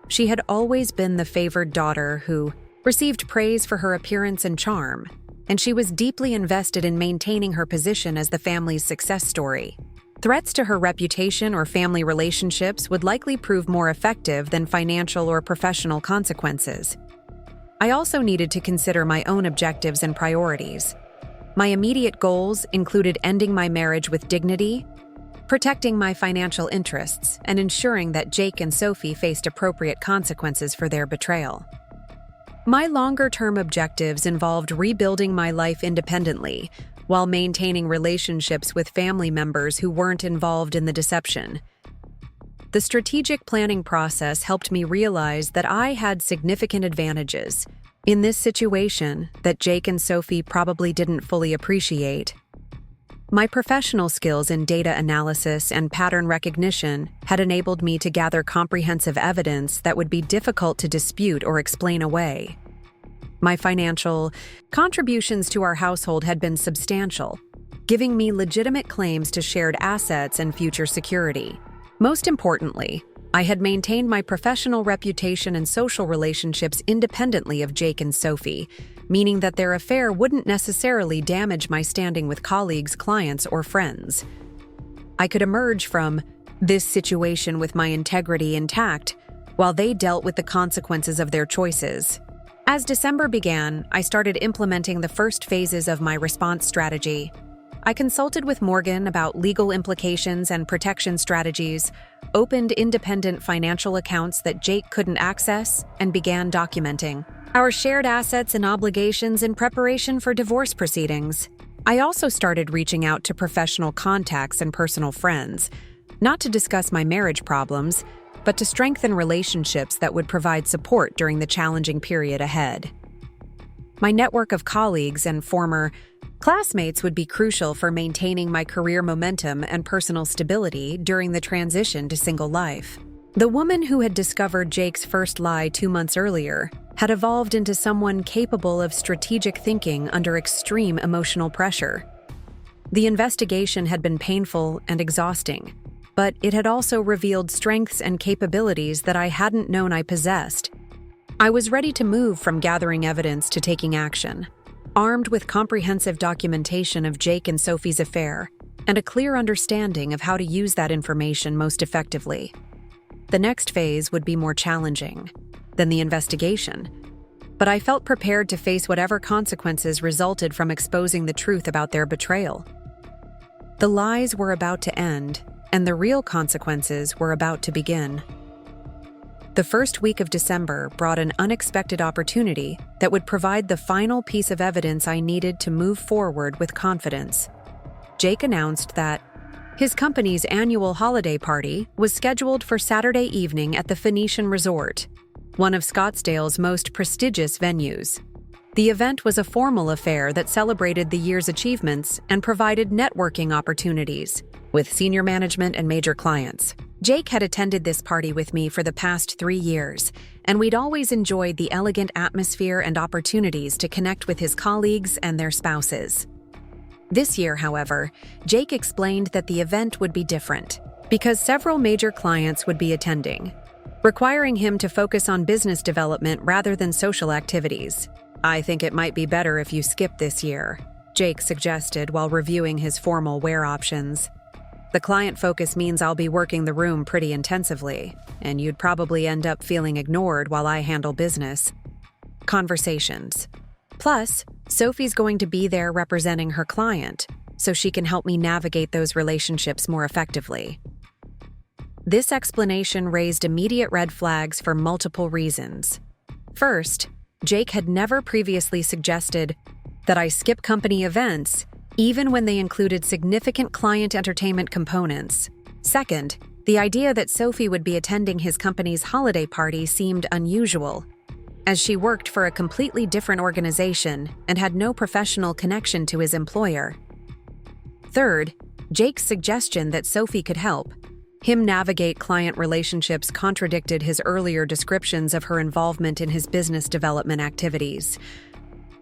She had always been the favored daughter who received praise for her appearance and charm, and she was deeply invested in maintaining her position as the family's success story. Threats to her reputation or family relationships would likely prove more effective than financial or professional consequences. I also needed to consider my own objectives and priorities. My immediate goals included ending my marriage with dignity, protecting my financial interests, and ensuring that Jake and Sophie faced appropriate consequences for their betrayal. My longer-term objectives involved rebuilding my life independently while maintaining relationships with family members who weren't involved in the deception. The strategic planning process helped me realize that I had significant advantages in this situation that Jake and Sophie probably didn't fully appreciate. My professional skills in data analysis and pattern recognition had enabled me to gather comprehensive evidence that would be difficult to dispute or explain away. My financial contributions to our household had been substantial, giving me legitimate claims to shared assets and future security. Most importantly, I had maintained my professional reputation and social relationships independently of Jake and Sophie, meaning that their affair wouldn't necessarily damage my standing with colleagues, clients, or friends. I could emerge from this situation with my integrity intact, while they dealt with the consequences of their choices. As December began, I started implementing the first phases of my response strategy. I consulted with Morgan about legal implications and protection strategies, opened independent financial accounts that Jake couldn't access, and began documenting our shared assets and obligations in preparation for divorce proceedings. I also started reaching out to professional contacts and personal friends, not to discuss my marriage problems, but to strengthen relationships that would provide support during the challenging period ahead. My network of colleagues and former classmates would be crucial for maintaining my career momentum and personal stability during the transition to single life. The woman who had discovered Jake's first lie 2 months earlier had evolved into someone capable of strategic thinking under extreme emotional pressure. The investigation had been painful and exhausting, but it had also revealed strengths and capabilities that I hadn't known I possessed. I was ready to move from gathering evidence to taking action, armed with comprehensive documentation of Jake and Sophie's affair and a clear understanding of how to use that information most effectively. The next phase would be more challenging than the investigation, but I felt prepared to face whatever consequences resulted from exposing the truth about their betrayal. The lies were about to end, and the real consequences were about to begin. The first week of December brought an unexpected opportunity that would provide the final piece of evidence I needed to move forward with confidence. Jake announced that his company's annual holiday party was scheduled for Saturday evening at the Phoenician Resort, one of Scottsdale's most prestigious venues. The event was a formal affair that celebrated the year's achievements and provided networking opportunities with senior management and major clients. Jake had attended this party with me for the past 3 years, and we'd always enjoyed the elegant atmosphere and opportunities to connect with his colleagues and their spouses. This year, however, Jake explained that the event would be different because several major clients would be attending, requiring him to focus on business development rather than social activities. "I think it might be better if you skip this year," Jake suggested while reviewing his formal wear options. "The client focus means I'll be working the room pretty intensively, and you'd probably end up feeling ignored while I handle business conversations. Plus, Sophie's going to be there representing her client, so she can help me navigate those relationships more effectively." This explanation raised immediate red flags for multiple reasons. First, Jake had never previously suggested that I skip company events even when they included significant client entertainment components. Second, the idea that Sophie would be attending his company's holiday party seemed unusual, as she worked for a completely different organization and had no professional connection to his employer. Third, Jake's suggestion that Sophie could help him navigate client relationships contradicted his earlier descriptions of her involvement in his business development activities.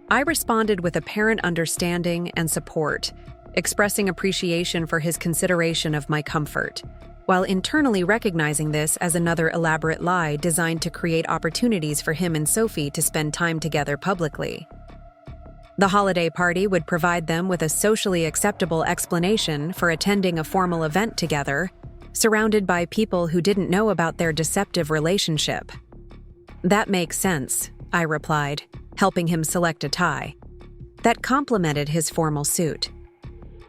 I responded with apparent understanding and support, expressing appreciation for his consideration of my comfort, while internally recognizing this as another elaborate lie designed to create opportunities for him and Sophie to spend time together publicly. The holiday party would provide them with a socially acceptable explanation for attending a formal event together, surrounded by people who didn't know about their deceptive relationship. "That makes sense," I replied, helping him select a tie that complemented his formal suit.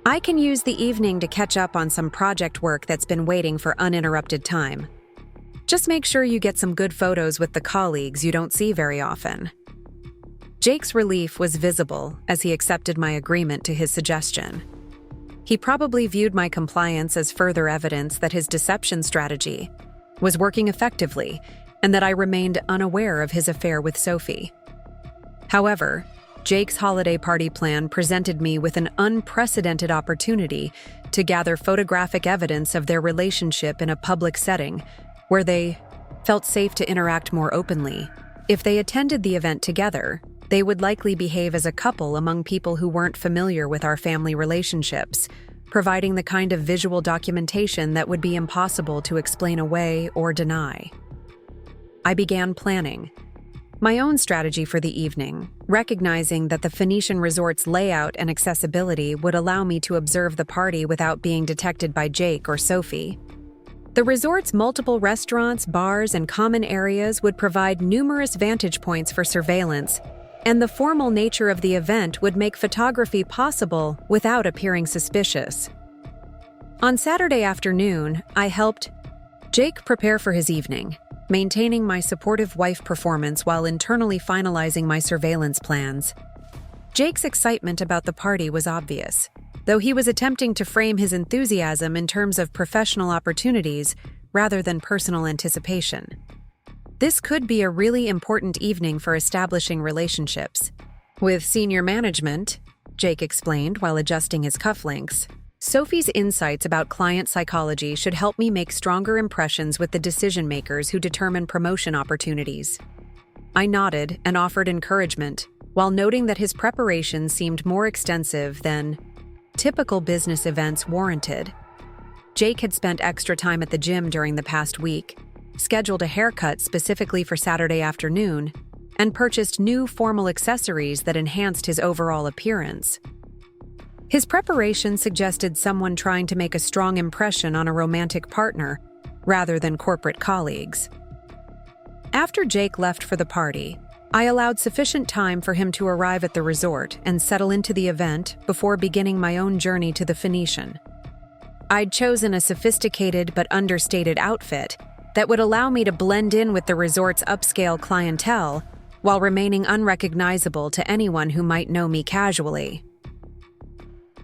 "I can use the evening to catch up on some project work that's been waiting for uninterrupted time. Just make sure you get some good photos with the colleagues you don't see very often." Jake's relief was visible as he accepted my agreement to his suggestion. He probably viewed my compliance as further evidence that his deception strategy was working effectively and that I remained unaware of his affair with Sophie. However, Jake's holiday party plan presented me with an unprecedented opportunity to gather photographic evidence of their relationship in a public setting where they felt safe to interact more openly. If they attended the event together, they would likely behave as a couple among people who weren't familiar with our family relationships, providing the kind of visual documentation that would be impossible to explain away or deny. I began planning my own strategy for the evening, recognizing that the Phoenician resort's layout and accessibility would allow me to observe the party without being detected by Jake or Sophie. The resort's multiple restaurants, bars, and common areas would provide numerous vantage points for surveillance, and the formal nature of the event would make photography possible without appearing suspicious. On Saturday afternoon, I helped Jake prepare for his evening, maintaining my supportive wife performance while internally finalizing my surveillance plans. Jake's excitement about the party was obvious, though he was attempting to frame his enthusiasm in terms of professional opportunities rather than personal anticipation. This could be a really important evening for establishing relationships with senior management, Jake explained while adjusting his cufflinks. Sophie's insights about client psychology should help me make stronger impressions with the decision-makers who determine promotion opportunities. I nodded and offered encouragement, while noting that his preparation seemed more extensive than typical business events warranted. Jake had spent extra time at the gym during the past week, scheduled a haircut specifically for Saturday afternoon, and purchased new formal accessories that enhanced his overall appearance. His preparation suggested someone trying to make a strong impression on a romantic partner rather than corporate colleagues. After Jake left for the party, I allowed sufficient time for him to arrive at the resort and settle into the event before beginning my own journey to the Phoenician. I'd chosen a sophisticated but understated outfit that would allow me to blend in with the resort's upscale clientele while remaining unrecognizable to anyone who might know me casually.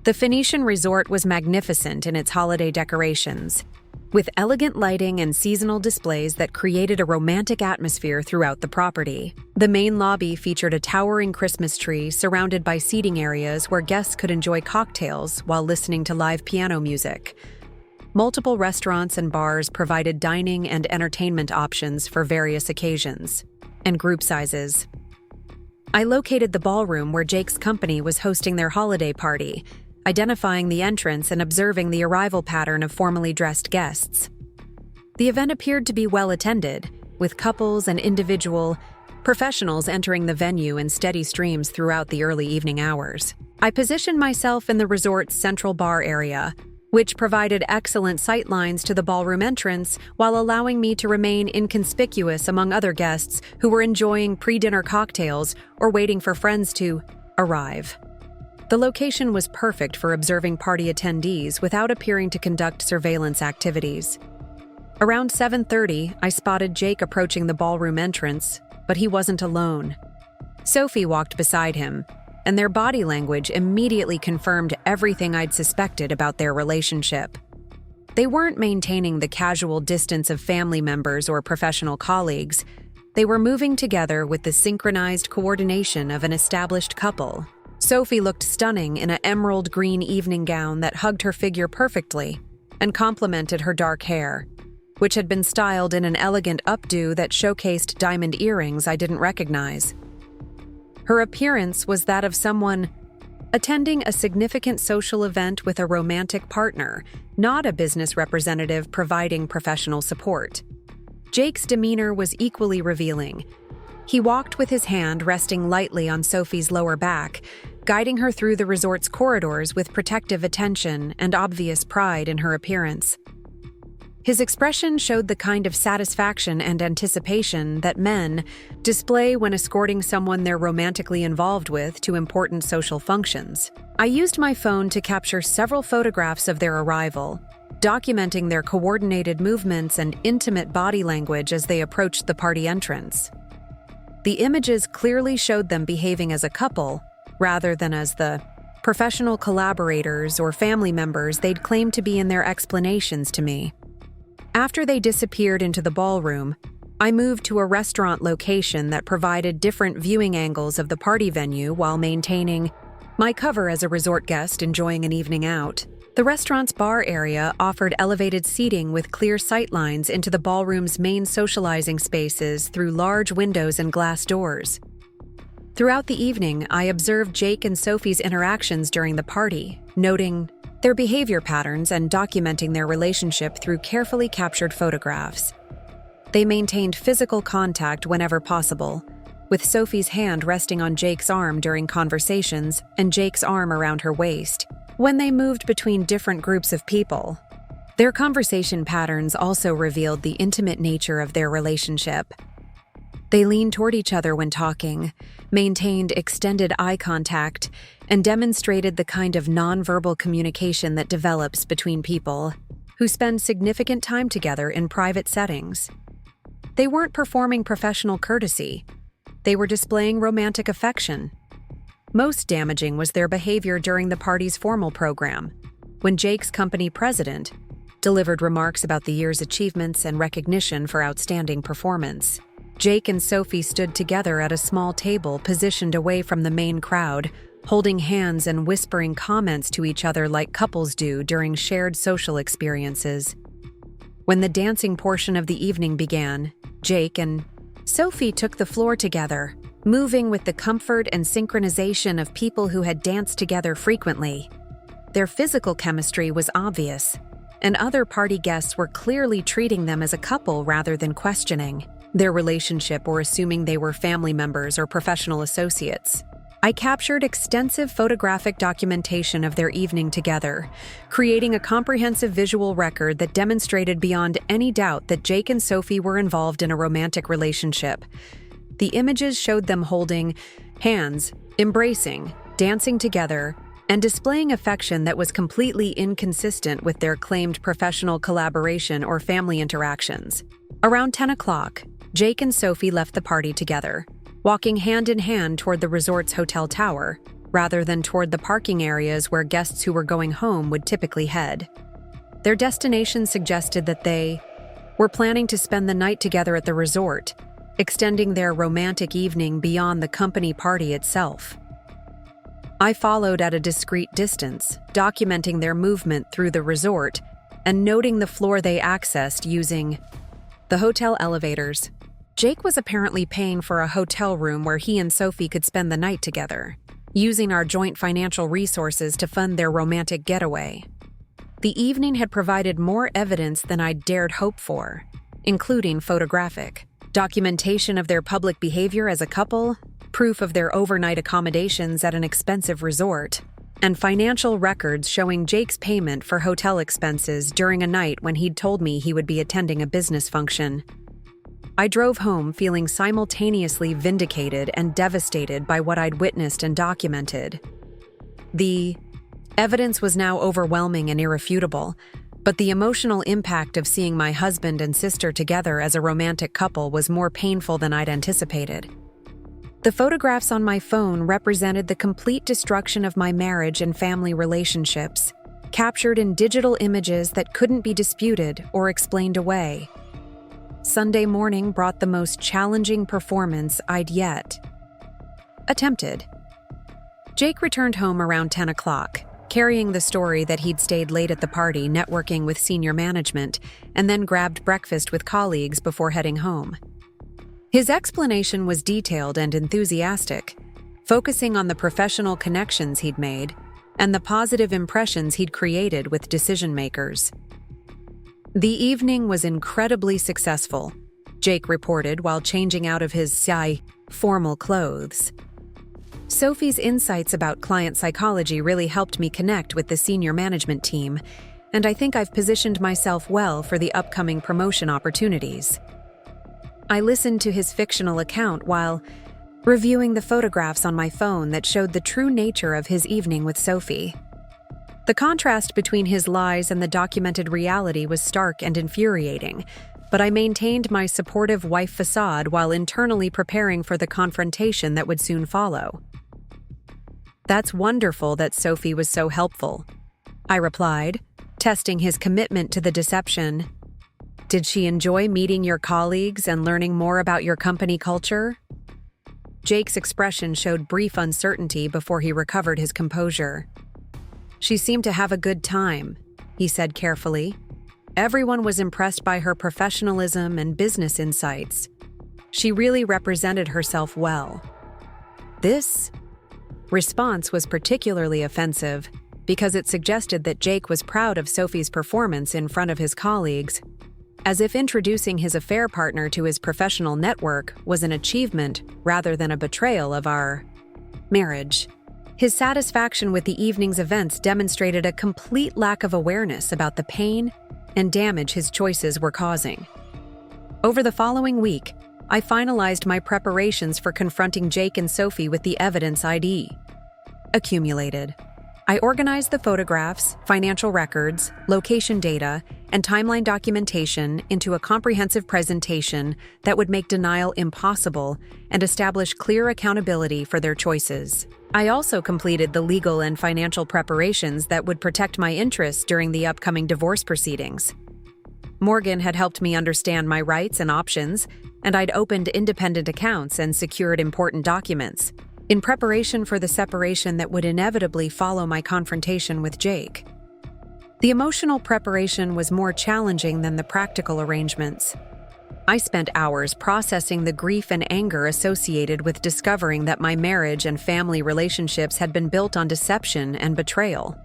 The Phoenician Resort was magnificent in its holiday decorations, with elegant lighting and seasonal displays that created a romantic atmosphere throughout the property. The main lobby featured a towering Christmas tree surrounded by seating areas where guests could enjoy cocktails while listening to live piano music. Multiple restaurants and bars provided dining and entertainment options for various occasions and group sizes. I located the ballroom where Jake's company was hosting their holiday party, identifying the entrance and observing the arrival pattern of formally dressed guests. The event appeared to be well attended, with couples and individual professionals entering the venue in steady streams throughout the early evening hours. I positioned myself in the resort's central bar area, which provided excellent sightlines to the ballroom entrance while allowing me to remain inconspicuous among other guests who were enjoying pre-dinner cocktails or waiting for friends to arrive. The location was perfect for observing party attendees without appearing to conduct surveillance activities. Around 7:30, I spotted Jake approaching the ballroom entrance, but he wasn't alone. Sophie walked beside him, and their body language immediately confirmed everything I'd suspected about their relationship. They weren't maintaining the casual distance of family members or professional colleagues. They were moving together with the synchronized coordination of an established couple. Sophie looked stunning in an emerald green evening gown that hugged her figure perfectly and complemented her dark hair, which had been styled in an elegant updo that showcased diamond earrings I didn't recognize. Her appearance was that of someone attending a significant social event with a romantic partner, not a business representative providing professional support. Jake's demeanor was equally revealing. He walked with his hand resting lightly on Sophie's lower back, guiding her through the resort's corridors with protective attention and obvious pride in her appearance. His expression showed the kind of satisfaction and anticipation that men display when escorting someone they're romantically involved with to important social functions. I used my phone to capture several photographs of their arrival, documenting their coordinated movements and intimate body language as they approached the party entrance. The images clearly showed them behaving as a couple, rather than as the professional collaborators or family members they'd claimed to be in their explanations to me. After they disappeared into the ballroom, I moved to a restaurant location that provided different viewing angles of the party venue while maintaining my cover as a resort guest enjoying an evening out. The restaurant's bar area offered elevated seating with clear sightlines into the ballroom's main socializing spaces through large windows and glass doors. Throughout the evening, I observed Jake and Sophie's interactions during the party, noting their behavior patterns and documenting their relationship through carefully captured photographs. They maintained physical contact whenever possible, with Sophie's hand resting on Jake's arm during conversations and Jake's arm around her waist when they moved between different groups of people. Their conversation patterns also revealed the intimate nature of their relationship. They leaned toward each other when talking, maintained extended eye contact, and demonstrated the kind of nonverbal communication that develops between people who spend significant time together in private settings. They weren't performing professional courtesy. They were displaying romantic affection. Most damaging was their behavior during the party's formal program, when Jake's company president delivered remarks about the year's achievements and recognition for outstanding performance. Jake and Sophie stood together at a small table positioned away from the main crowd, holding hands and whispering comments to each other like couples do during shared social experiences. When the dancing portion of the evening began, Jake and Sophie took the floor together, moving with the comfort and synchronization of people who had danced together frequently. Their physical chemistry was obvious, and other party guests were clearly treating them as a couple rather than questioning their relationship or assuming they were family members or professional associates. I captured extensive photographic documentation of their evening together, creating a comprehensive visual record that demonstrated beyond any doubt that Jake and Sophie were involved in a romantic relationship. The images showed them holding hands, embracing, dancing together, and displaying affection that was completely inconsistent with their claimed professional collaboration or family interactions. Around 10 o'clock, Jake and Sophie left the party together, walking hand in hand toward the resort's hotel tower, rather than toward the parking areas where guests who were going home would typically head. Their destination suggested that they were planning to spend the night together at the resort, extending their romantic evening beyond the company party itself. I followed at a discreet distance, documenting their movement through the resort and noting the floor they accessed using the hotel elevators. Jake was apparently paying for a hotel room where he and Sophie could spend the night together, using our joint financial resources to fund their romantic getaway. The evening had provided more evidence than I'd dared hope for, including photographic documentation of their public behavior as a couple, proof of their overnight accommodations at an expensive resort, and financial records showing Jake's payment for hotel expenses during a night when he'd told me he would be attending a business function. I drove home feeling simultaneously vindicated and devastated by what I'd witnessed and documented. The evidence was now overwhelming and irrefutable, but the emotional impact of seeing my husband and sister together as a romantic couple was more painful than I'd anticipated. The photographs on my phone represented the complete destruction of my marriage and family relationships, captured in digital images that couldn't be disputed or explained away. Sunday morning brought the most challenging performance I'd yet attempted. Jake returned home around 10 o'clock, carrying the story that he'd stayed late at the party networking with senior management and then grabbed breakfast with colleagues before heading home. His explanation was detailed and enthusiastic, focusing on the professional connections he'd made and the positive impressions he'd created with decision-makers. The evening was incredibly successful, Jake reported while changing out of his formal clothes. Sophie's insights about client psychology really helped me connect with the senior management team, and I think I've positioned myself well for the upcoming promotion opportunities. I listened to his fictional account while reviewing the photographs on my phone that showed the true nature of his evening with Sophie. The contrast between his lies and the documented reality was stark and infuriating, but I maintained my supportive wife facade while internally preparing for the confrontation that would soon follow. "That's wonderful that Sophie was so helpful," I replied, testing his commitment to the deception. "Did she enjoy meeting your colleagues and learning more about your company culture?" Jake's expression showed brief uncertainty before he recovered his composure. "She seemed to have a good time," he said carefully. "Everyone was impressed by her professionalism and business insights. She really represented herself well." This response was particularly offensive because it suggested that Jake was proud of Sophie's performance in front of his colleagues, as if introducing his affair partner to his professional network was an achievement rather than a betrayal of our marriage. His satisfaction with the evening's events demonstrated a complete lack of awareness about the pain and damage his choices were causing. Over the following week, I finalized my preparations for confronting Jake and Sophie with the evidence I'd accumulated. I organized the photographs, financial records, location data, and timeline documentation into a comprehensive presentation that would make denial impossible and establish clear accountability for their choices. I also completed the legal and financial preparations that would protect my interests during the upcoming divorce proceedings. Morgan had helped me understand my rights and options, and I'd opened independent accounts and secured important documents in preparation for the separation that would inevitably follow my confrontation with Jake. The emotional preparation was more challenging than the practical arrangements. I spent hours processing the grief and anger associated with discovering that my marriage and family relationships had been built on deception and betrayal.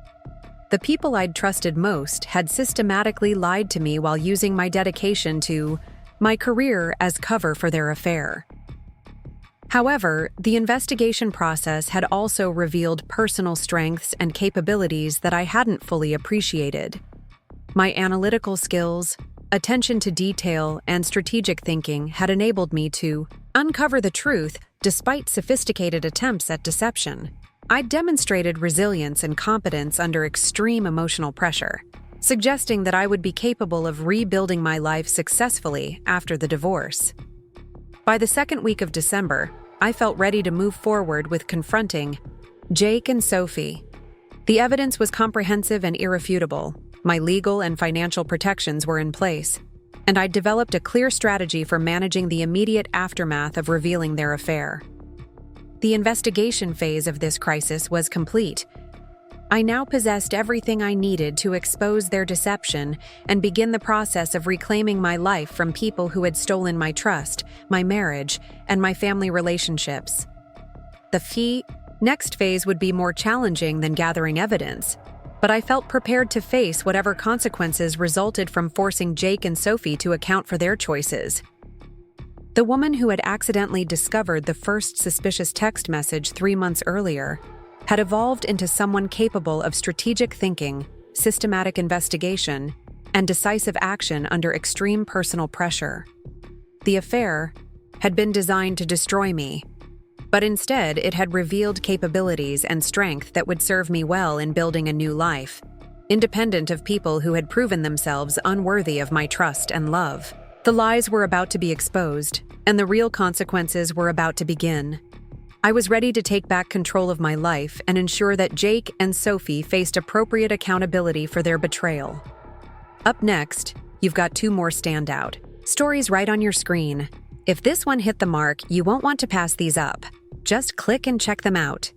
The people I'd trusted most had systematically lied to me while using my dedication to my career as cover for their affair. However, the investigation process had also revealed personal strengths and capabilities that I hadn't fully appreciated. My analytical skills, attention to detail, and strategic thinking had enabled me to uncover the truth despite sophisticated attempts at deception. I demonstrated resilience and competence under extreme emotional pressure, suggesting that I would be capable of rebuilding my life successfully after the divorce. By the second week of December, I felt ready to move forward with confronting Jake and Sophie. The evidence was comprehensive and irrefutable. My legal and financial protections were in place, and I'd developed a clear strategy for managing the immediate aftermath of revealing their affair. The investigation phase of this crisis was complete. I now possessed everything I needed to expose their deception and begin the process of reclaiming my life from people who had stolen my trust, my marriage, and my family relationships. The next phase would be more challenging than gathering evidence, but I felt prepared to face whatever consequences resulted from forcing Jake and Sophie to account for their choices. The woman who had accidentally discovered the first suspicious text message 3 months earlier had evolved into someone capable of strategic thinking, systematic investigation, and decisive action under extreme personal pressure. The affair had been designed to destroy me, but instead it had revealed capabilities and strength that would serve me well in building a new life, independent of people who had proven themselves unworthy of my trust and love. The lies were about to be exposed, and the real consequences were about to begin. I was ready to take back control of my life and ensure that Jake and Sophie faced appropriate accountability for their betrayal. Up next, you've got two more standout stories right on your screen. If this one hit the mark, you won't want to pass these up. Just click and check them out.